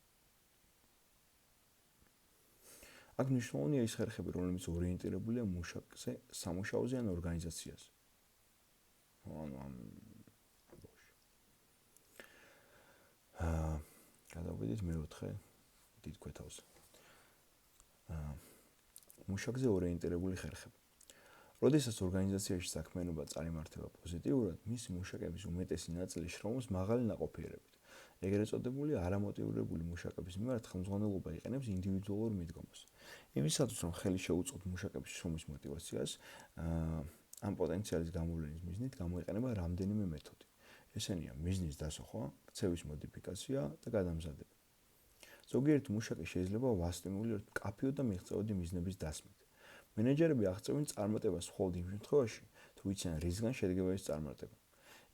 აქ მნიშვნელოვანია ის ხერხები, რომლებიც ორიენტირებულია მუშაკზე, სამუშაოზე ან ორგანიზაციაზე. გადავიდეთ მეოთხე დიდ ქვეთავზე. მუშაკზე ორიენტირებული ხერხები. როდესაც ორგანიზაციაში საქმიანობა წარიმართება პოზიტიურად, მისი მუშაკების უმეტესი ნაწილი შრომობს მაღალი ნაყოფიერებით. ეგრეთ წოდებული არამოტივირებული მუშაკების მიმართ ხელმძღვანელობა იყენებს ინდივიდუალურ მიდგომას. იმისათვის, რომ ხელი შეუწყოთ მუშაკების შრომის მოტივაციას, ამ პოტენციალის გამოვლენის მიზნით გამოიყენება რამდენიმე მეთოდი. ესენია მიზნის დასახვა, ქცევის მოდიფიკაცია და გადამზადება. ზოგიერთი მუშაკი შეიძლება ვასტიმულიროთ მკაფიო და მიღწევადი მიზნების დასმით. მენეჯერები აღწევენ წარმატებას მხოლოდ იმ შემთხვევაში, თუ იციან რისგან შედგება ეს წარმატება.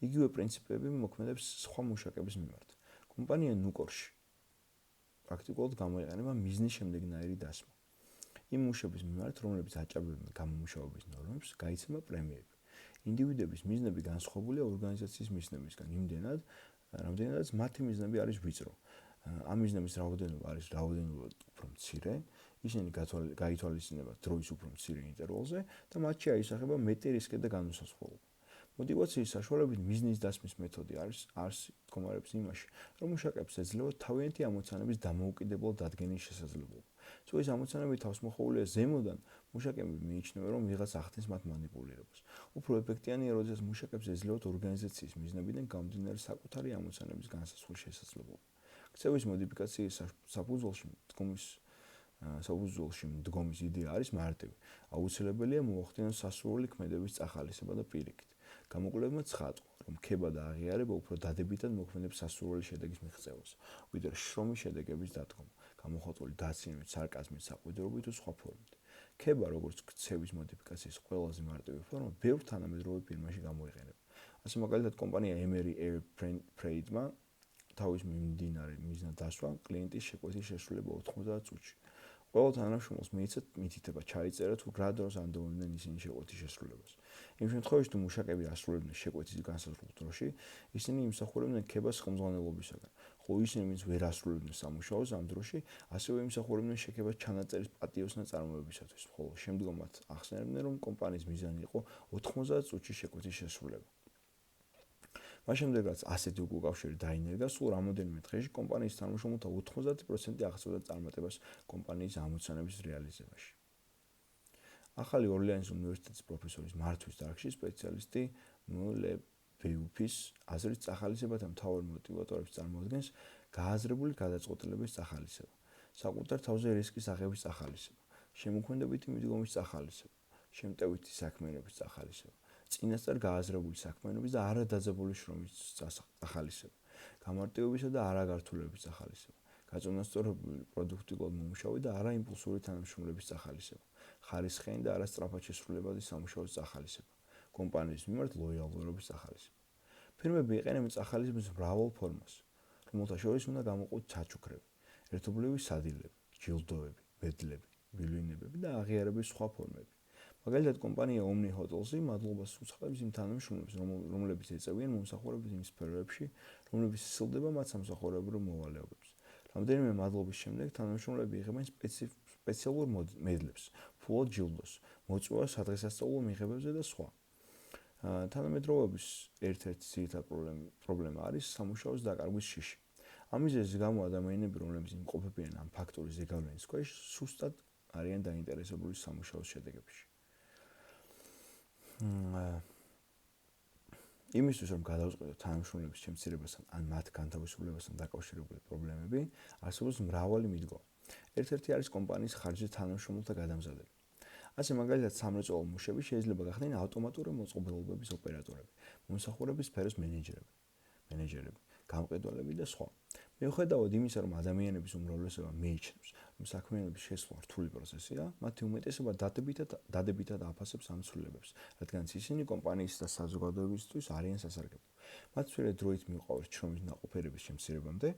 იგივე პრინციპები მოქმედებს სხვა მუშაკების მიმართ. კომპანია ნუკორში პრაქტიკულად გამოიყენება მიზნის შემდეგნაირი დასმა. იმ მუშაკების მიმართ, რომლებიც აჭარბებენ გამომუშავების ნორმებს, გაიცემა პრემიები. ინდივიდების მიზნები განსხვავებულია ორგანიზაციის მიზნებისგან იმდენად, რამდენადაც მათი მიზნები არის ვიწრო. ამ მიზნების რაოდენობა არის რაოდენობრივად უფრო მცირე, ისინი გაითვალისწინებათ დროის უფრო მცირე ინტერვალზე და მათში აისახება მეტი რისკი და განუსაზღვრელობა. მოტივაციის საშუალებით მიზნის დასმის მეთოდი არის მდგომარეობს იმაში, რომ მუშაკებს ეძლევა თავიანთი ამოცანების დამოუკიდებლად დადგენის შესაძლებლობა. თუ ეს ამოცანები თავს მოხმულია ზემოდან, მუშაკები მიიჩნევენ, რომ ვიღაც ახდენს მათ მანიპულირებას. უფრო ეფექტიანია, როდესაც მუშაკებს ეძლევათ ორგანიზაციის მიზნებიდან გამომდინარე საკუთარი ამოცანების განსაზღვრის შესაძლებლობა. ქცევის მოდიფიკაციის საფუძველში მდგომის იდეა არის მარტივი. აუცილებელია მოახდინოს სასურველი ქმედების წახალისება და პირიქით. გამოკვლევებმა ცხადყო, რომ ქება და აღიარება უფრო დადებითად მოქმედებს სასურველი შედეგის მიღწევას, ვიდრე შრომის შედეგების დადგომა, გამოხატული დაცინებით, სარკაზმით, საყვედურობით თუ სხვა ფორმით. ქება, როგორც ქცევის მოდიფიკაციის ყველაზე მარტივი ფორმა, ბევრ თანამედროვე ფირმაში გამოიყენება. ასე მაგალითად, კომპანია Emery Air Freightმა თავის მიმდინარე მიზნად დასვა კლიენტის შეკვეთის შესრულება 90 წუთში. ყველა თანამშრომელს მიეცათ მითითება ჩაიწერა თუ რა დროს ანდევნებდნენ ისინი შეკვეთის შესრულებას. იმ შემთხვევაში, თუ მუშაკები ასრულებდნენ შეკვეთის განსაზღვრულ დროში, ისინი იმსახურებდნენ ქებას ხელმძღვანელობისაგან, ხოლო ისინი, ვინც ვერ ასრულებდნენ სამუშაოს ამ დროში, ასევე იმსახურებდნენ შექებას ჩანაწერის პატიოსნა წარმოებისათვის, ხოლო შემდგომ მათ ახსენებდნენ, რომ კომპანიის მიზანი იყო 90 წუთში შეკვეთის შესრულება. მას შემდეგ, რაც ასეთი უკავშირი დაინერგა, სულ რამოდენიმე დღეში კომპანიის თანამშრომელთა 90% აღწევდა წარმატებას კომპანიის ამოცანების რეალიზებაში. ახალი ორლეანის უნივერსიტეტის პროფესორის მართვის დარგში სპეციალისტი მოლე ბეუფის აზრით წახალისებათა მთავარ მოტივატორებს წარმოადგენს გააზრებული გადაწყვეტილების წახალისება, საკუთარ თავზე რისკის აღების წახალისება, შემოქმედებითი მიდგომის წახალისება, შემტევითი საქმიანობის წახალისება, წინასწარ გააზრებული საქმიანობის და არადაძაბული შრომის წახალისება, გამარტივებისა და არაგართულების წახალისება, გაწონასწორებული პროდუქტიულად მომუშავე და არაიმპულსური თანამშრომლების წახალისება, ხარისხიანი და არასწრაფად შესრულებადი სამუშაოს წახალისება, კომპანიის მიმართ ლოიალურობის წახალისება. ფირმები იყენებენ წახალისების მრავალ ფორმას, რომელთა შორის უნდა გამოყვოთ ჩაჩუქრები, ერთობლივი სადილები, ჯილდოები, მედლები, მილვინებები და აღიარების სხვა ფორმები. მაგალითად, კომპანია Omni Hotels-ი მადლობას უცხლებს იმ თანამშრომლებს, რომლებიც ეწევიან მომსახურებას იმ სფეროებში, რომლებიც იცილდება მათ სამსახურებრივ მოვალეობებს. რამდენიმე მადლობის შემდეგ თანამშრომლები იღებენ სპეციალურ მედლებს, ფულად ჯილდოს, მოწვევა სადღესასწაულო მიღებებზე და სხვა. თანამედროვეობის ერთ-ერთი ძირითადი პრობლემა არის სამუშაოს დაკარგვის შიში. ამ მიზეზის გამო ადამიანები, რომლებიც იმყოფებიან ამ ფაქტორის ზეგავლენის ქვეშ, სუსტად არიან დაინტერესებული სამუშაოს შედეგებში. იმისთვის, რომ გადავწყვეტოთ თანამშრომლების შემცირებასთან ან მათ განთავისუფლებასთან დაკავშირებული პრობლემები, არსებობს მრავალი მიდგომა. ერთ-ერთი არის კომპანიის ხარჯზე თანამშრომელთა გადამზადება. ასე მაგალითად, სამრეწველო მუშები შეიძლება გახდნენ ავტომატური მოწყობილობების ოპერატორები, მომსახურების სფეროს მენეჯერები, გამყიდველები და სხვა. მიუხედავად იმისა, რომ ადამიანების უმრავლესობა მიიჩნევს, რომ საქმიანობის შესვლა რთული პროცესია, მათი უმეტესობა დადებითად აფასებს ამ ცვლილებებს, რადგანაც ისინი კომპანიის და საზოგადოებისთვის არიან სასარგებლო. მათ მცირე დროით მიუყვევს შრომის ნაყოფიერების შემცირებამდე,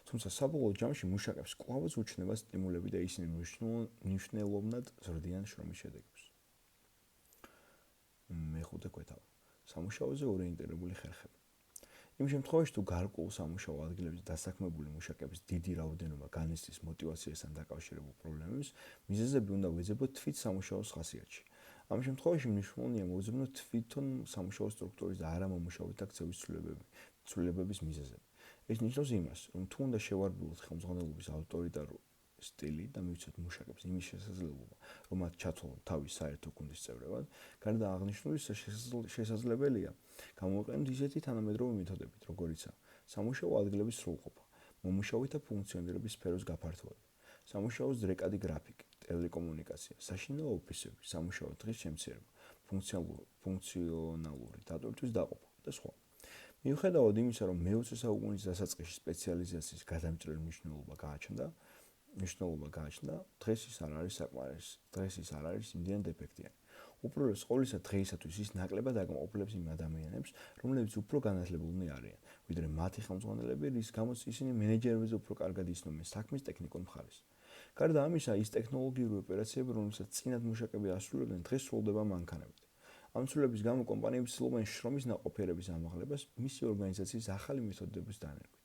თუმცა საბოლოო ჯამში მუშაკებს კვლავაც უჩნდება სტიმულები და ისინი მნიშვნელოვნად ზრდიან შრომის შედეგებს. მეხუთე კვეთავა. სამუშაოზე ორიენტირებული ხერხები. იმ შემთხვევაში, თუ გარკვეულ სამუშაო ადგილებზე დასაქმებული მუშაკების დიდი რაოდენობა განიცდის მოტივაციასთან დაკავშირებულ პრობლემებს, მიზეზები უნდა ვეძებოთ თვით სამუშაოს ხასიათში. ამ შემთხვევაში მნიშვნელოვანია მოვძებნოთ თვითონ სამუშაო სტრუქტურის და არა მომუშავეთა ქცევის ცვლილებების მიზეზები. ეს ნიშნავს იმას, რომ თუ უნდა შევარდნილოთ ხელმძღვანელობის ავტორიტარული სტილი და მივცეთ მუშაკებს იმის შესაძლებლობა, რომ მათ ჩათვალონ თავის საერთო გუნდის წევრებად, გარდა აღნიშნულის შესაძლებელია გამოვიყენოთ ისეთი თანამედროვე მეთოდებით, როგორიცაა სამუშაო ადგილების სრულყოფა, მომუშავეთა ფუნქციონირების სფეროს გაფართოება, სამუშაოს დრეკადი გრაფიკი, ტელეკომუნიკაცია, საშინაო ოფისები, სამუშაო დღის შემცირება, ფუნქციონალური დატვირთვის დაყოფა და სხვა. მიუხედავად იმისა, რომ მე-20 საუკუნის დასაწყისში სპეციალიზაციის გადამჭრელი მნიშვნელობა გააჩნდა, დღეს ის არ არის იმდენად ეფექტიანი. უპირველეს ყოვლისა დღეისათვის ის ნაკლებად აკმაყოფილებს იმ ადამიანებს, რომლებიც უფრო განათლებულნი არიან, ვიდრე მათი ხელმძღვანელები, რის გამოც ისინი მენეჯერებზე უფრო კარგად იცნობენ საქმის ტექნიკურ მხარეს. გარდა ამისა, ის ტექნოლოგიური ოპერაციები, რომელსაც წინათ მუშაკები ასრულებდნენ, დღეს სრულდება მანქანებით. ამ ცვლილების გამო კომპანიები ცდილობენ შრომის ნაყოფიერების ამაღლებას მისი ორგანიზაციის ახალი მეთოდების დანერგვით.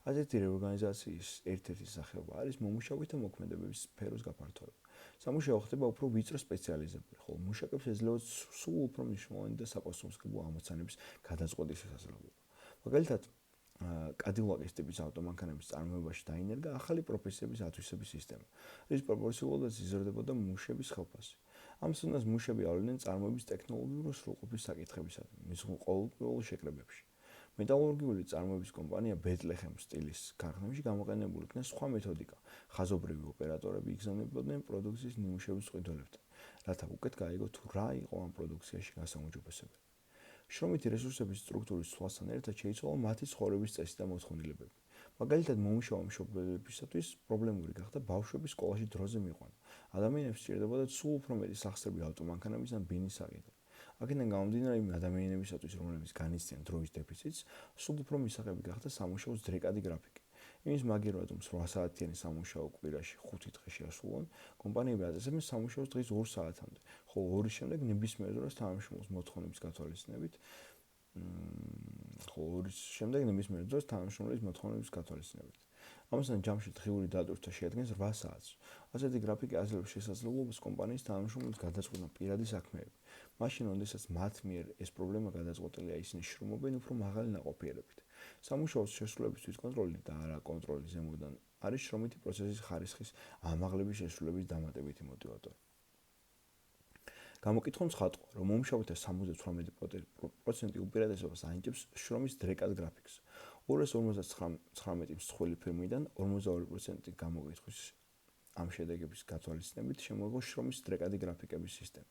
ასეთი რეორგანიზაციის ერთ-ერთი სახეობა არის მომუშავეთა მოქმედებების სფეროს გაფართოება. სამუშაო ხდება უფრო ვიწრო სპეციალიზებული, ხოლო მუშაკებს ეძლევათ სულ უფრო მნიშვნელოვანი და საპასუხისმგებლო ამოცანების გადაწყვეტის შესაძლებლობა. მაგალითად, კადილაკის ტიპის ავტომანქანების წარმოებაში დაინერგა ახალი პროფესიების ათვისების სისტემა, რის პროპორციულად იზრდებოდა მუშების ხელფასი. ამ სუნას მუშები ავლიდნენ წარმოების ტექნოლოგიური სრულყოფის საკითხებისადმი, მის ყოველდღიურ შეკრებებში. მეტალურგიული წარმოების კომპანია ბეთლეხემ სტილის ქარხნებში გამოყენებული იქნა სხვა მეთოდიკა. ხაზობრივი ოპერატორები იგზავნებოდნენ პროდუქციის ნიმუშების ყიდველებთან, რათა უკეთ გაიგო თუ რა იყო ამ პროდუქციაში გასაუმჯობესებელი. შრომითი რესურსების სტრუქტურის ცვლასთან ერთად შეიცვალა მათი ცხოვრების წესი და მოთხოვნილებები. მაგალითად, მომუშავე მშობლებისათვის პრობლემური გახდა ბავშვების სკოლაში დროზე მიყვანა. ადამიანებს სჭირდებოდათ სულ უფრო მეტი სახსრები ავტომანქანების ან ბინის საკითხი. აქედან გამომდინარე, იმ ადამიანებისათვის, რომლებიც განიცდიან დროის დეფიციტს, სულ უფრო მისაღები გახდა სამუშაოს დრეკადი გრაფიკი. იმის მაგივრად, რომ 8 საათიანი სამუშაო კვირაში 5 დღეში ასრულონ, კომპანიები აწესებენ სამუშაოს დღის 2 საათამდე, ხოლო 2-ის შემდეგ ნებისმიერ დროს თანამშრომლის მოთხოვნების გათვალისწინებით. ამასთან ჯამში დღიური დატვირთვა შეადგენს 8 საათს. ასეთი გრაფიკი აძლევს შესაძლებლობას კომპანიის თანამშრომლებს გადაწყვეტონ პირადი საქმეები. მაშინ, როდესაც მათ მიერ ეს პრობლემა გადაწყვეტილია, ისინი შრომობენ უფრო მაღალი ნაყოფიერებით. სამუშაოს შესრულებისთვის კონტროლი და არა კონტროლი ზემოდან არის შრომითი პროცესის ხარისხის ამაღლების შესრულების დამატებითი მოტივატორი. გამოკითხონ ცხადყო, რომ მომუშავეთა 78% უპირატესობას ანიჭებს შრომის დრეკად გრაფიკს. 259 მსხვილი ფირმიდან 42% გამოკითხვის ამ შედეგების გათვალისწინებით შემოიღო შრომის დრეკადი გრაფიკების სისტემა.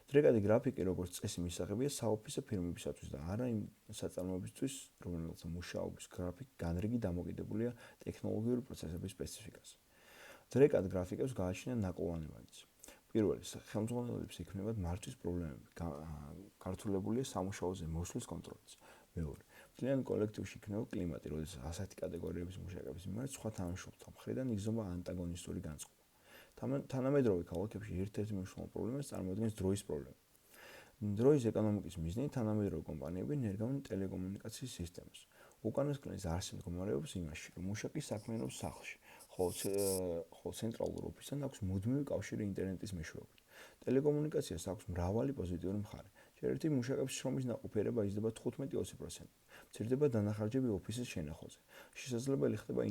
დრეკადი გრაფიკი, როგორც წესი, მისაღებია საოფისე ფირმებისათვის და არა იმ საწარმოებისთვის, რომელთა მუშაობის გრაფიკი განრიგი დამოკიდებულია ტექნოლოგიური პროცესების სპეციფიკაზე. დრეკად გრაფიკებს გააჩნია ნაკლოვანებიც. პირველი, ხელმძღვანელებს იქმნებათ მართვის პრობლემები, გართულებულია სამუშაოზე მოსვლის კონტროლიც. მეორე, ძალიან კოლექტივში იქნება კლიმატი, როდესაც ასეთი კატეგორიების მუშაკების მიმართ სხვა თანამშრომელთა მხრიდან იგრძნობა ანტაგონისტური განწყობა. თანამედროვე ქალაქებში ერთ-ერთი მნიშვნელოვანი პრობლემას წარმოადგენს დროის პრობლემა. დროის ეკონომიკის მიზნით თანამედროვე კომპანიები ნერგავენ ტელეკომუნიკაციის სისტემას. უკანასკნელის არსი მდგომარეობს იმაში, რომ მუშაკი საქმიანობს სახლში, ხოლო ცენტრალურ ოფისთან აქვს მუდმივი კავშირი ინტერნეტის მეშვეობით. ტელეკომუნიკაციას აქვს მრავალი პოზიტიური მხარე. ერთ-ერთი მუშაკების შრომის ნაყოფიერება იზრდება 15-20%. მცირდება დანახარჯები ოფისის შენახვაზე. შესაძლებელი ხდება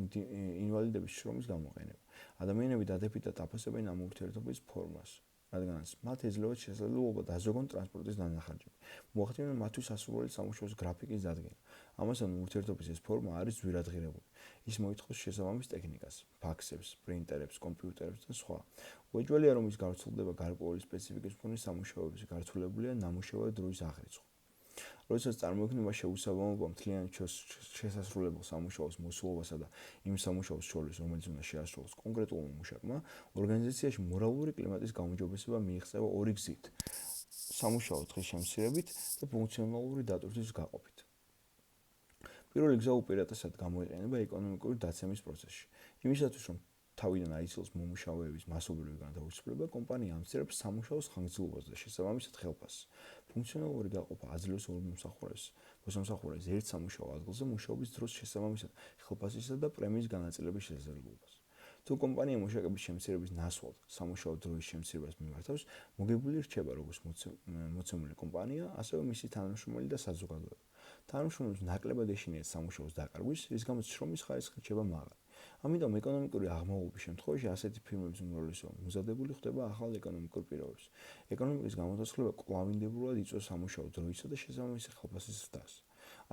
ინვალიდების შრომის გამოყენება. ადამიანები დადებითად აფასებენ ამ ურთიერთობის ფორმას, რადგანაც მათ ეძლევათ შესაძლებლობა დაზოგონ ტრანსპორტის დანახარჯები. მოახდინონ მათთვის სასურველი სამუშაოს გრაფიკის დადგენა. ამასთან ურთიერთობის ეს ფორმა არის ძვირადღირებული. ის მოითხოვს შესაბამის ტექნიკას, ფაქსებს, პრინტერებს, კომპიუტერებს და სხვა. უეჭველია, რომ ის გავრცელდება გარკვეული სპეციფიკის მქონე სამუშაოების გართულებულია ნამუშევარი დროის აღრიცხვა. როდესაც წარმოიქმნება შეუსაბამობა მთლიან შესასრულებელ სამუშაოს მოსულობასა და იმ სამუშაოს შორის, რომელიც უნდა შეასრულოს კონკრეტულმა მუშაკმა, ორგანიზაციაში მორალური კლიმატის გაუმჯობესება მიიღწევა ორი გზით: სამუშაო დღის შემცირებით და ფუნქციონალური დატვირთვის გაყოფით. პირველი გზა უპირატესად გამოიყენება ეკონომიკური დაცემის პროცესში. იმისათვის, რომ თავიდან აიცილოს მომუშავეების მასობრივი განთავისუფლება, კომპანია ამცირებს სამუშაოს ხანგრძლივობას და შესაბამისად ხელფასს. ფუნქციონალური გაყოფა აძლევს ორ მოსამსახურეს ერთ სამუშაო ადგილზე მუშაობის დროს შესაბამისად ხელფასისა და პრემიის განაწილების შესაძლებლობას. თუ კომპანია მუშაკების შემცირების ნასვალ სამუშაო დროის შემცირებას მიმართავს, მოგებული რჩება როგორც მოცემული კომპანია, ასევე მისი თანამშრომელი და საზოგადოება. თანამშრომლებს ნაკლებად ეშინიათ სამუშაოს დაკარგვის, რის გამოც შრომის ხარისხი რჩება მაღალი. ამიტომ ეკონომიკური აღმავლობის შემთხვევაში ასეთი ფირმების უმრავლესობა მზადებული ხდება ახალ ეკონომიკურ პირობებს. ეკონომიკის გამოსახულება კვლავინდებურად იწვევს სამუშაო დროისა და შესაბამისი ხელფასის ზრდას.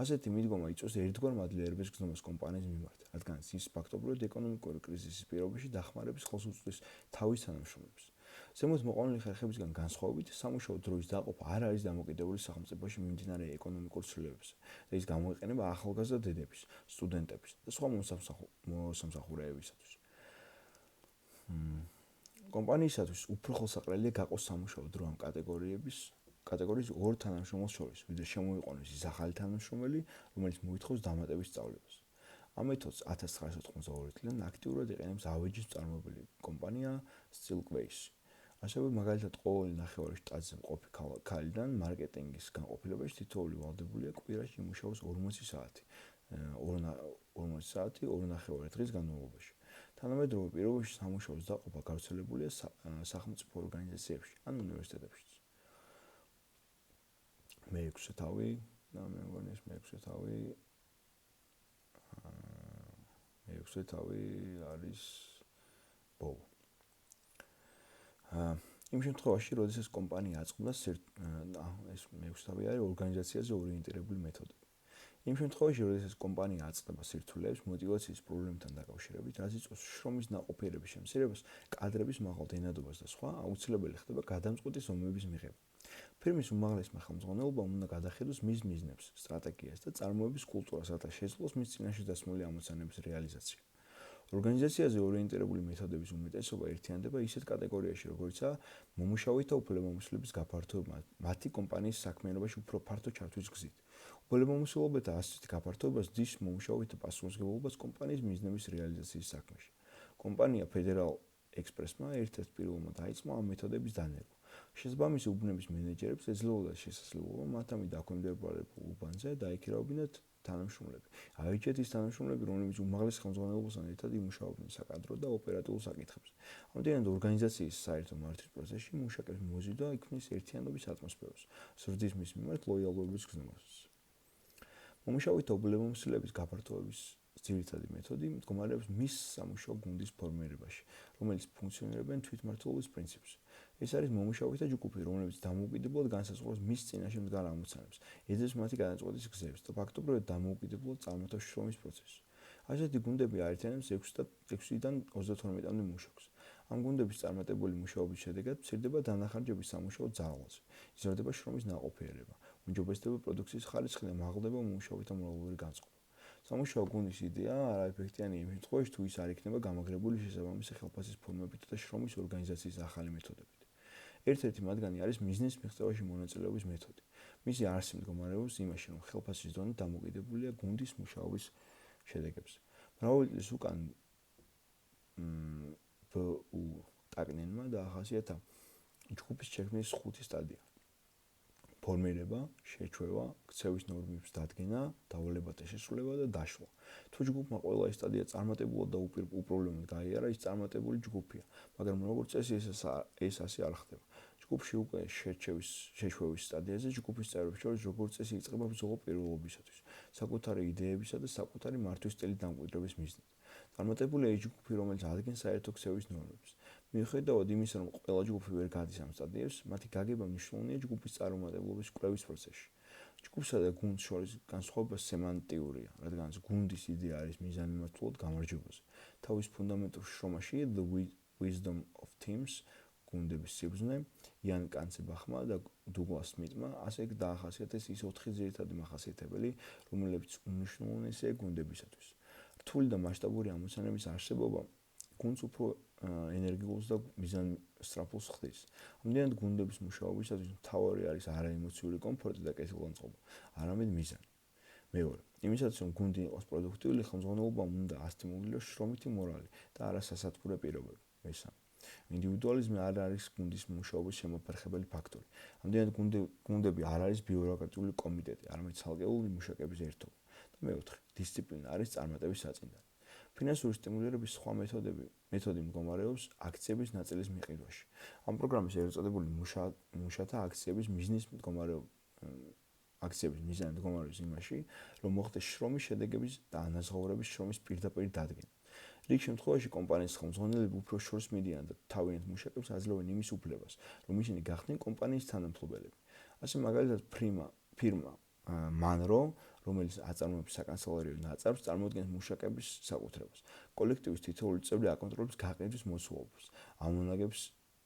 ასეთი მიდგომა იწვევს ერთგვარ მადლიერების გზნობას კომპანიის მიმართ, რადგანაც ის ფაქტობრივად ეკონომიკური კრიზისის პირობებში დახმარების ხელს უწყობს თავის თანამშრომლებს. ზემოთ მოყვანილი ხერხებისგან განსხვავებით, სამუშაო დროის დაყოფა არ არის დამოკიდებული სახელმწიფოში მიმდინარე ეკონომიკურ ცვლილებებზე და ის გამოიყენება ახალგაზრდა დედების, სტუდენტების და სხვა მოსამსახურეებისათვის. კომპანიისათვის უფრო ხელსაყრელია გაყოს სამუშაო დრო ამ კატეგორიის ორ თანამშრომელს შორის, ვიდრე შემოიყვანოს ის ახალი თანამშრომელი, რომელიც მოითხოვს დამატების სწავლებას. ამ მეთოდს 1992 წლიდან აქტიურად იყენებს ავეჯის მწარმოებელი კომპანია Steelcase. ასევე მაგალითად ყოველი ნახევარი შტატზე მყოფი ქალიდან მარკეტინგის განყოფილებაში თითოეული ვალდებულია კვირაში იმუშაოს 40 საათი, 2.5 დღის განმავლობაში. თანამედროვე პირობებში სამუშაოს დაყოფა გავრცელებულია სახელმწიფო ორგანიზაციებში ან უნივერსიტეტებშიც. მეექვსე თავი არის ბოლო. იმ შემთხვევაში, როდესაც კომპანია აწყობს ეს მეექვსე თავი არის ორგანიზაციაზე ორიენტირებული მეთოდი. იმ შემთხვევაში, როდესაც კომპანია აწყდება სირთულეებს მოტივაციის პრობლემებთან დაკავშირებით, რაც იწვევს შრომის ნაყოფიერების შემცირებას, კადრების მაღალ დენადობას და სხვა, აუცილებელი ხდება გადამწყვეტი ზომების მიღება. ფირმის უმაღლესმა ხელმძღვანელობამ უნდა გადახედოს მის მიზნებს, სტრატეგიას და წარმოების კულტურას, რათა შეძლოს მის წინაშე დასმული ამოცანების რეალიზაცია. ორგანიზაციაზე ორიენტირებული მეთოდების უმეტესობა ერთიანდება ისეთ კატეგორიაში, როგორიცაა მომუშავეთა უფლებამოსილების გაფართოება მათი კომპანიის საქმიანობაში უფრო ფართო ჩართვის გზით. უფლებამოსილობათა ასეთი გაფართოება ზრდის მომუშავეთა პასუხისმგებლობას კომპანიის მიზნების რეალიზაციის საქმეში. კომპანია Federal Express-მა ერთ-ერთ პირველმა დაიწყო ამ მეთოდების დანერგვა. შესაბამისი უბნების მენეჯერებს ეძლეოდათ შესაძლებლობა მათ ამით დაქვემდებარებულ უბანზე დაიქირავებინათ თანამშრომლები. აიჭეთ ის თანამშრომლები, რომლებიც უმაღლეს ხელმძღვანელობასთან ერთად იმუშაობდნენ საკადრო და ოპერატიულ საკითხებზე. ამიტომაც ორგანიზაციის საერთო მართვის პროცესში მუშაკების მოზიდვა იქმნის ერთიანობის ატმოსფეროს, ზრდის მის მიმართ ლოიალურობის გზნობას. მომუშავეთა უფლებამოსილების გაფართოების ძირითადი მეთოდი მდგომარეობს მის სამუშაო გუნდის ფორმირებაში, რომელიც ფუნქციონირებენ თვითმმართველობის პრინციპზე. ეს არის მომუშავეთა ჯგუფი, რომლებიც დამოუკიდებლად განსაზღვრავს მის წინაშე მდგარ ამოცანებს, ეძებს მათი გადაწყვეტის გზებს და ფაქტობრივად დამოუკიდებლად წარმართავს შრომის პროცესს. ასეთი გუნდები აერთიანებს 6-დან 32-მდე მუშაკს. ამ გუნდების წარმატებული მუშაობის შედეგად მცირდება დანახარჯების სამუშაო ძალაზე, იზრდება შრომის ნაყოფიერება, უმჯობესდება პროდუქციის ხარისხი და მაღლდება მომუშავეთა მორალური განწყობა. სამუშაო გუნდის იდეაა არაეფექტიანია იმ შემთხვევაში, თუ ის არ იქნება გამაგრებული შესაბამისი ხელფასის ფორმებით და შრომის ორგანიზაციის ახალი მეთოდებით. ერთ-ერთი მათგანი არის მიზნის მიღწევაში მონაწილეობის მეთოდი. მისი არსი მდგომარეობს იმაში, რომ ხელფასის დონე დამოკიდებულია გუნდის მუშაობის შედეგებზე. მრავალი წლის უკან ბ.უ. ტაკნენმა დაახასიათა ჯგუფის შექმნის 5 სტადია: ფორმირება, შეჩვევა, ქცევის ნორმების დადგენა, დავალებათა შესრულება და დაშლა. თუ ჯგუფმა ყველა ეს სტადია წარმატებულად და უპრობლემოდ გაიარა, ის წარმატებული ჯგუფია, მაგრამ როგორც წესი ეს ასე არ ხდება. ჯგუფში უკვე შეჩვევის სტადიაზე ჯგუფის წევრებს შორის როგორც წესი იწყება ბრძოლა პირველობისათვის, საკუთარი იდეებისა და საკუთარი მართვის სტილის დამკვიდრების მიზნით. წარმატებულია ის ჯგუფი, რომელიც ადგენს საერთო ქცევის ნორმებს. მიუხედავად იმისა, რომ ყველა ჯგუფი ვერ გადის ამ სტადიებს, მათი გაგება მნიშვნელოვანია ჯგუფის წარუმატებლობის კვლევის პროცესში. ჯგუფსა და გუნდს შორის განსხვავება სემანტიურია, რადგანაც გუნდის იდეა არის მიზანმიმართულად გამარჯვებაზე. თავის ფუნდამენტურ შრომაში The Wisdom of Teams გუნდების სიბრძნე, იან კანცებახმა და დუგლას სმიტმა, ასე დაახასიათეს ის 4 ძირითადი მახასიათებელი, რომლებიც უმნიშვნელოვანესია გუნდებისათვის. რთული და მასშტაბური ამოცანების არსებობა გუნდს უფრო ენერგიულს და მიზანსწრაფულს ხდის. ამდენად გუნდების მუშაობისათვის მთავარი არის არაემოციური კომფორტი და კეთილგანწყობა, არამედ მიზანი. მეორე, იმისათვის რომ გუნდი იყოს პროდუქტიული, ხელმძღვანელობამ უნდა ასტიმულიროს შრომითი მორალი და არა სასათბურე პირობები. მესამე, ინდივიდუალიზმი არ არის გუნდის მუშაობის შემოფერხებელი ფაქტორი. ამდენად გუნდები არ არის ბიუროკრატიული კომიტეტი, არამედ ცალკეული მუშაკების ერთობა. და მეოთხე, დისციპლინა არის წარმატების საწინდარი. ფინანსური სტიმულირების სხვა მეთოდი მდგომარეობს აქციების ნაწილის მიყიდვაში. ამ პროგრამის ეგრეთ წოდებული მუშათა აქციების მიზნის აქციების მიზანი მდგომარეობს იმაში, რომ მოხდეს შრომის შედეგების და ანაზღაურების შრომის პირდაპირ დადგენა. რიგ შემთხვევაში კომპანიის ხელმძღვანელები უფრო შორს მიდიან და თავიანთ მუშაკებს აძლევენ იმის უფლებას, რომ ისინი გახდნენ კომპანიის თანამფლობელები. ასე მაგალითად ფირმა Manro, რომელიც აწარმოებს საკანცელერიო ნაწარმს, წარმოადგენს მუშაკების საკუთრებას. კოლექტივის თითოეული წევრი აკონტროლებს გაყიდვის მოცულობას. ამონაგებს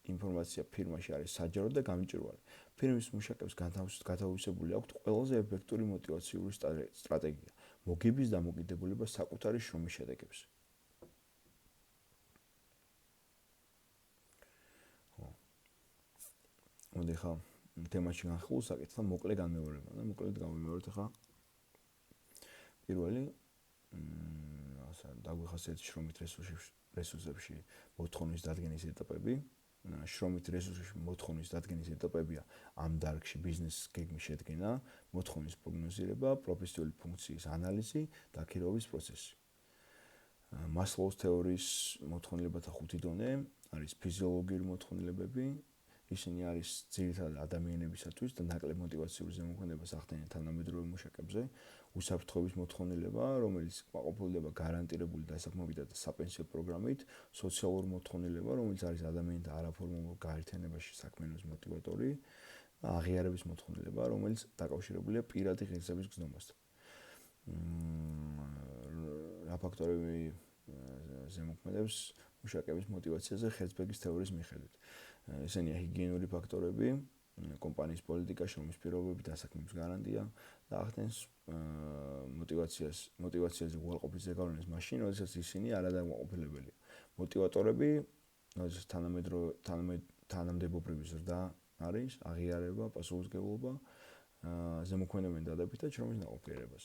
ინფორმაცია ფირმაში არის საჯარო და გამჭვირვალე. ფირმის მუშაკებს გათავისებული აქვთ ყველაზე ეფექტური მოტივაციური სტრატეგია, მოგების დამოკიდებულება საკუთარი შრომის შედეგებზე. მოდი ხა თემაში განხილულ საკითხს მოკლე განმეორება და მოკლედ გავიმეორებთ ხა პირველი ასე დაგვიხასიათეთ შრომით რესურსებში მოთხოვნის დადგენის ეტაპები. შრომით რესურსებში მოთხოვნის დადგენის ეტაპებია ამ დარგში ბიზნეს გეგმის შედგენა, მოთხოვნის პროგნოზირება, პროფესიული ფუნქციის ანალიზი და აქირეობის პროცესი. მასლოუს თეორიის მოთხოვნილებათა 5 დონე არის ფიზიოლოგიური მოთხოვნილებები. ისინი არის ძირითადად ადამიანებისათვის და ნაკლებ მოტივაციურ ზემოქმედებას ახდენენ თანამედროვე მუშაკებზე. უსაფრთხოების მოთხოვნილება, რომელიც ყოფილდება გარანტირებული დასაქმებითა და საპენსიო პროგრამით, სოციალურ მოთხოვნილება, რომელიც არის ადამიანთა არაფორმალურ გაერთიანებაში საქმიანობის მოტივატორი, და აღიარების მოთხოვნილება, რომელიც დაკავშირებულია პირადი ღირსების გზნობასთან. რა ფაქტორები ზემოქმედებს მუშაკების მოტივაციაზე ხერცბეგის თეორიის მიხედვით. ესენია ჰიგიენური ფაქტორები, კომპანიის პოლიტიკა, შრომის პირობები, დასაქმების გარანტია და ახდენს მოტივაციაზე უარყოფის ზეგავლენას მაშინ, როდესაც ისინი არადაკმაყოფილებელია. მოტივატორები, როდესაც თანამდებობრივი ზრდა არის, აღიარება, პასუხისმგებლობა, ზემოქმედებენ დადებითად შრომის ნაყოფიერებას.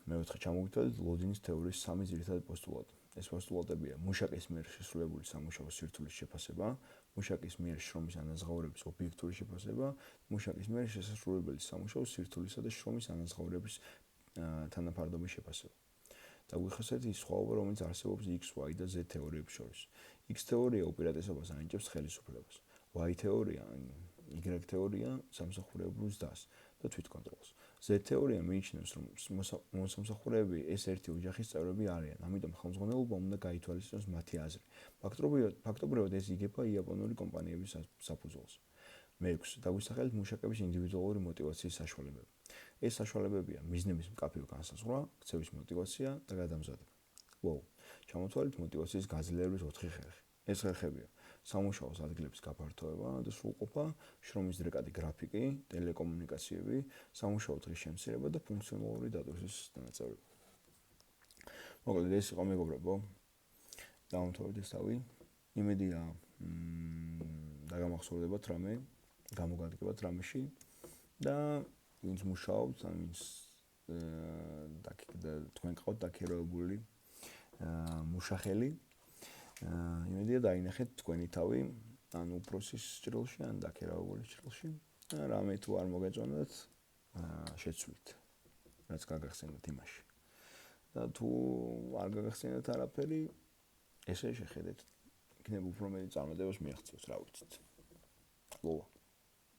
მეოთხე ჩამოვიტანეთ ლოდინის თეორიის 3 ძირითადი პოსტულატი. ეს პოსტულატებია მუშაკის მიერ შესრულებული სამუშაო სირთულის შეფასება, მუშაკის მიერ შრომის ანაზღაურების ობიექტური შეფასება, მუშაკის მიერ შესრულებული სამუშაო სირთულისა და შრომის ანაზღაურების თანაფარდობის შეფასება. დაგვიხსენეთ ის სხვაობა, რომელიც არსებობს X, Y და Z თეორიებს შორის. X თეორია უპირატესობას ანიჭებს ხელისუფლებას. Y თეორია, Y თეორია სამსახურებრივ ზრდას და თვითკონტროლს. Z თეორია მიიჩნევს, რომ მოსამსახურეები ეს ერთი ოჯახის წევრები არიან, ამიტომ ხელმძღვანელობამ უნდა გაითვალისწინოს მათი აზრი. ფაქტობრივად ეს იგება იაპონური კომპანიების საფუძველს. მეექვსე, დაგვისახელეთ მუშაკების ინდივიდუალური მოტივაციის საშუალებები. ეს საშუალებებია მიზნების მკაფიო განსაზღვრა, ქცევის მოტივაცია და გადამზადება. ჩამოთვალეთ მოტივაციის გაძლიერების 4 ხერხი. ეს ხერხებია: სამუშაოს ადგილების გაფართოება და სრულყოფა, შრომის დრეკადი გრაფიკი, ტელეკომუნიკაციები, სამუშაო დღის შემცირება და ფუნქციონალური დატვირთვის დანაწევრება. მოკლედ ეს იყო მეგობრებო. დავამთავრეთ ეს თავი. იმედია დაგამახსოვრდებათ რამე, გამოგადგებათ რამეში და ვინც მუშაობთ, ვინც თქვენ ყავთ დაქირავებული მუშახელი, იმედია დაინახეთ თქვენი თავი, ან უფროსის ჭრილში, ან დაქირავებულის ჭრილში. რამე თუ არ მოგეწონათ, შეცვლით, რაც გაგახსენოთ იმაში. და თუ არ გაგახსენოთ არაფერი, ესე შეხედეთ, იქნებ უფრო მეტი წარმატებას მიაღწიოთ, რა ვიცით. ლოლა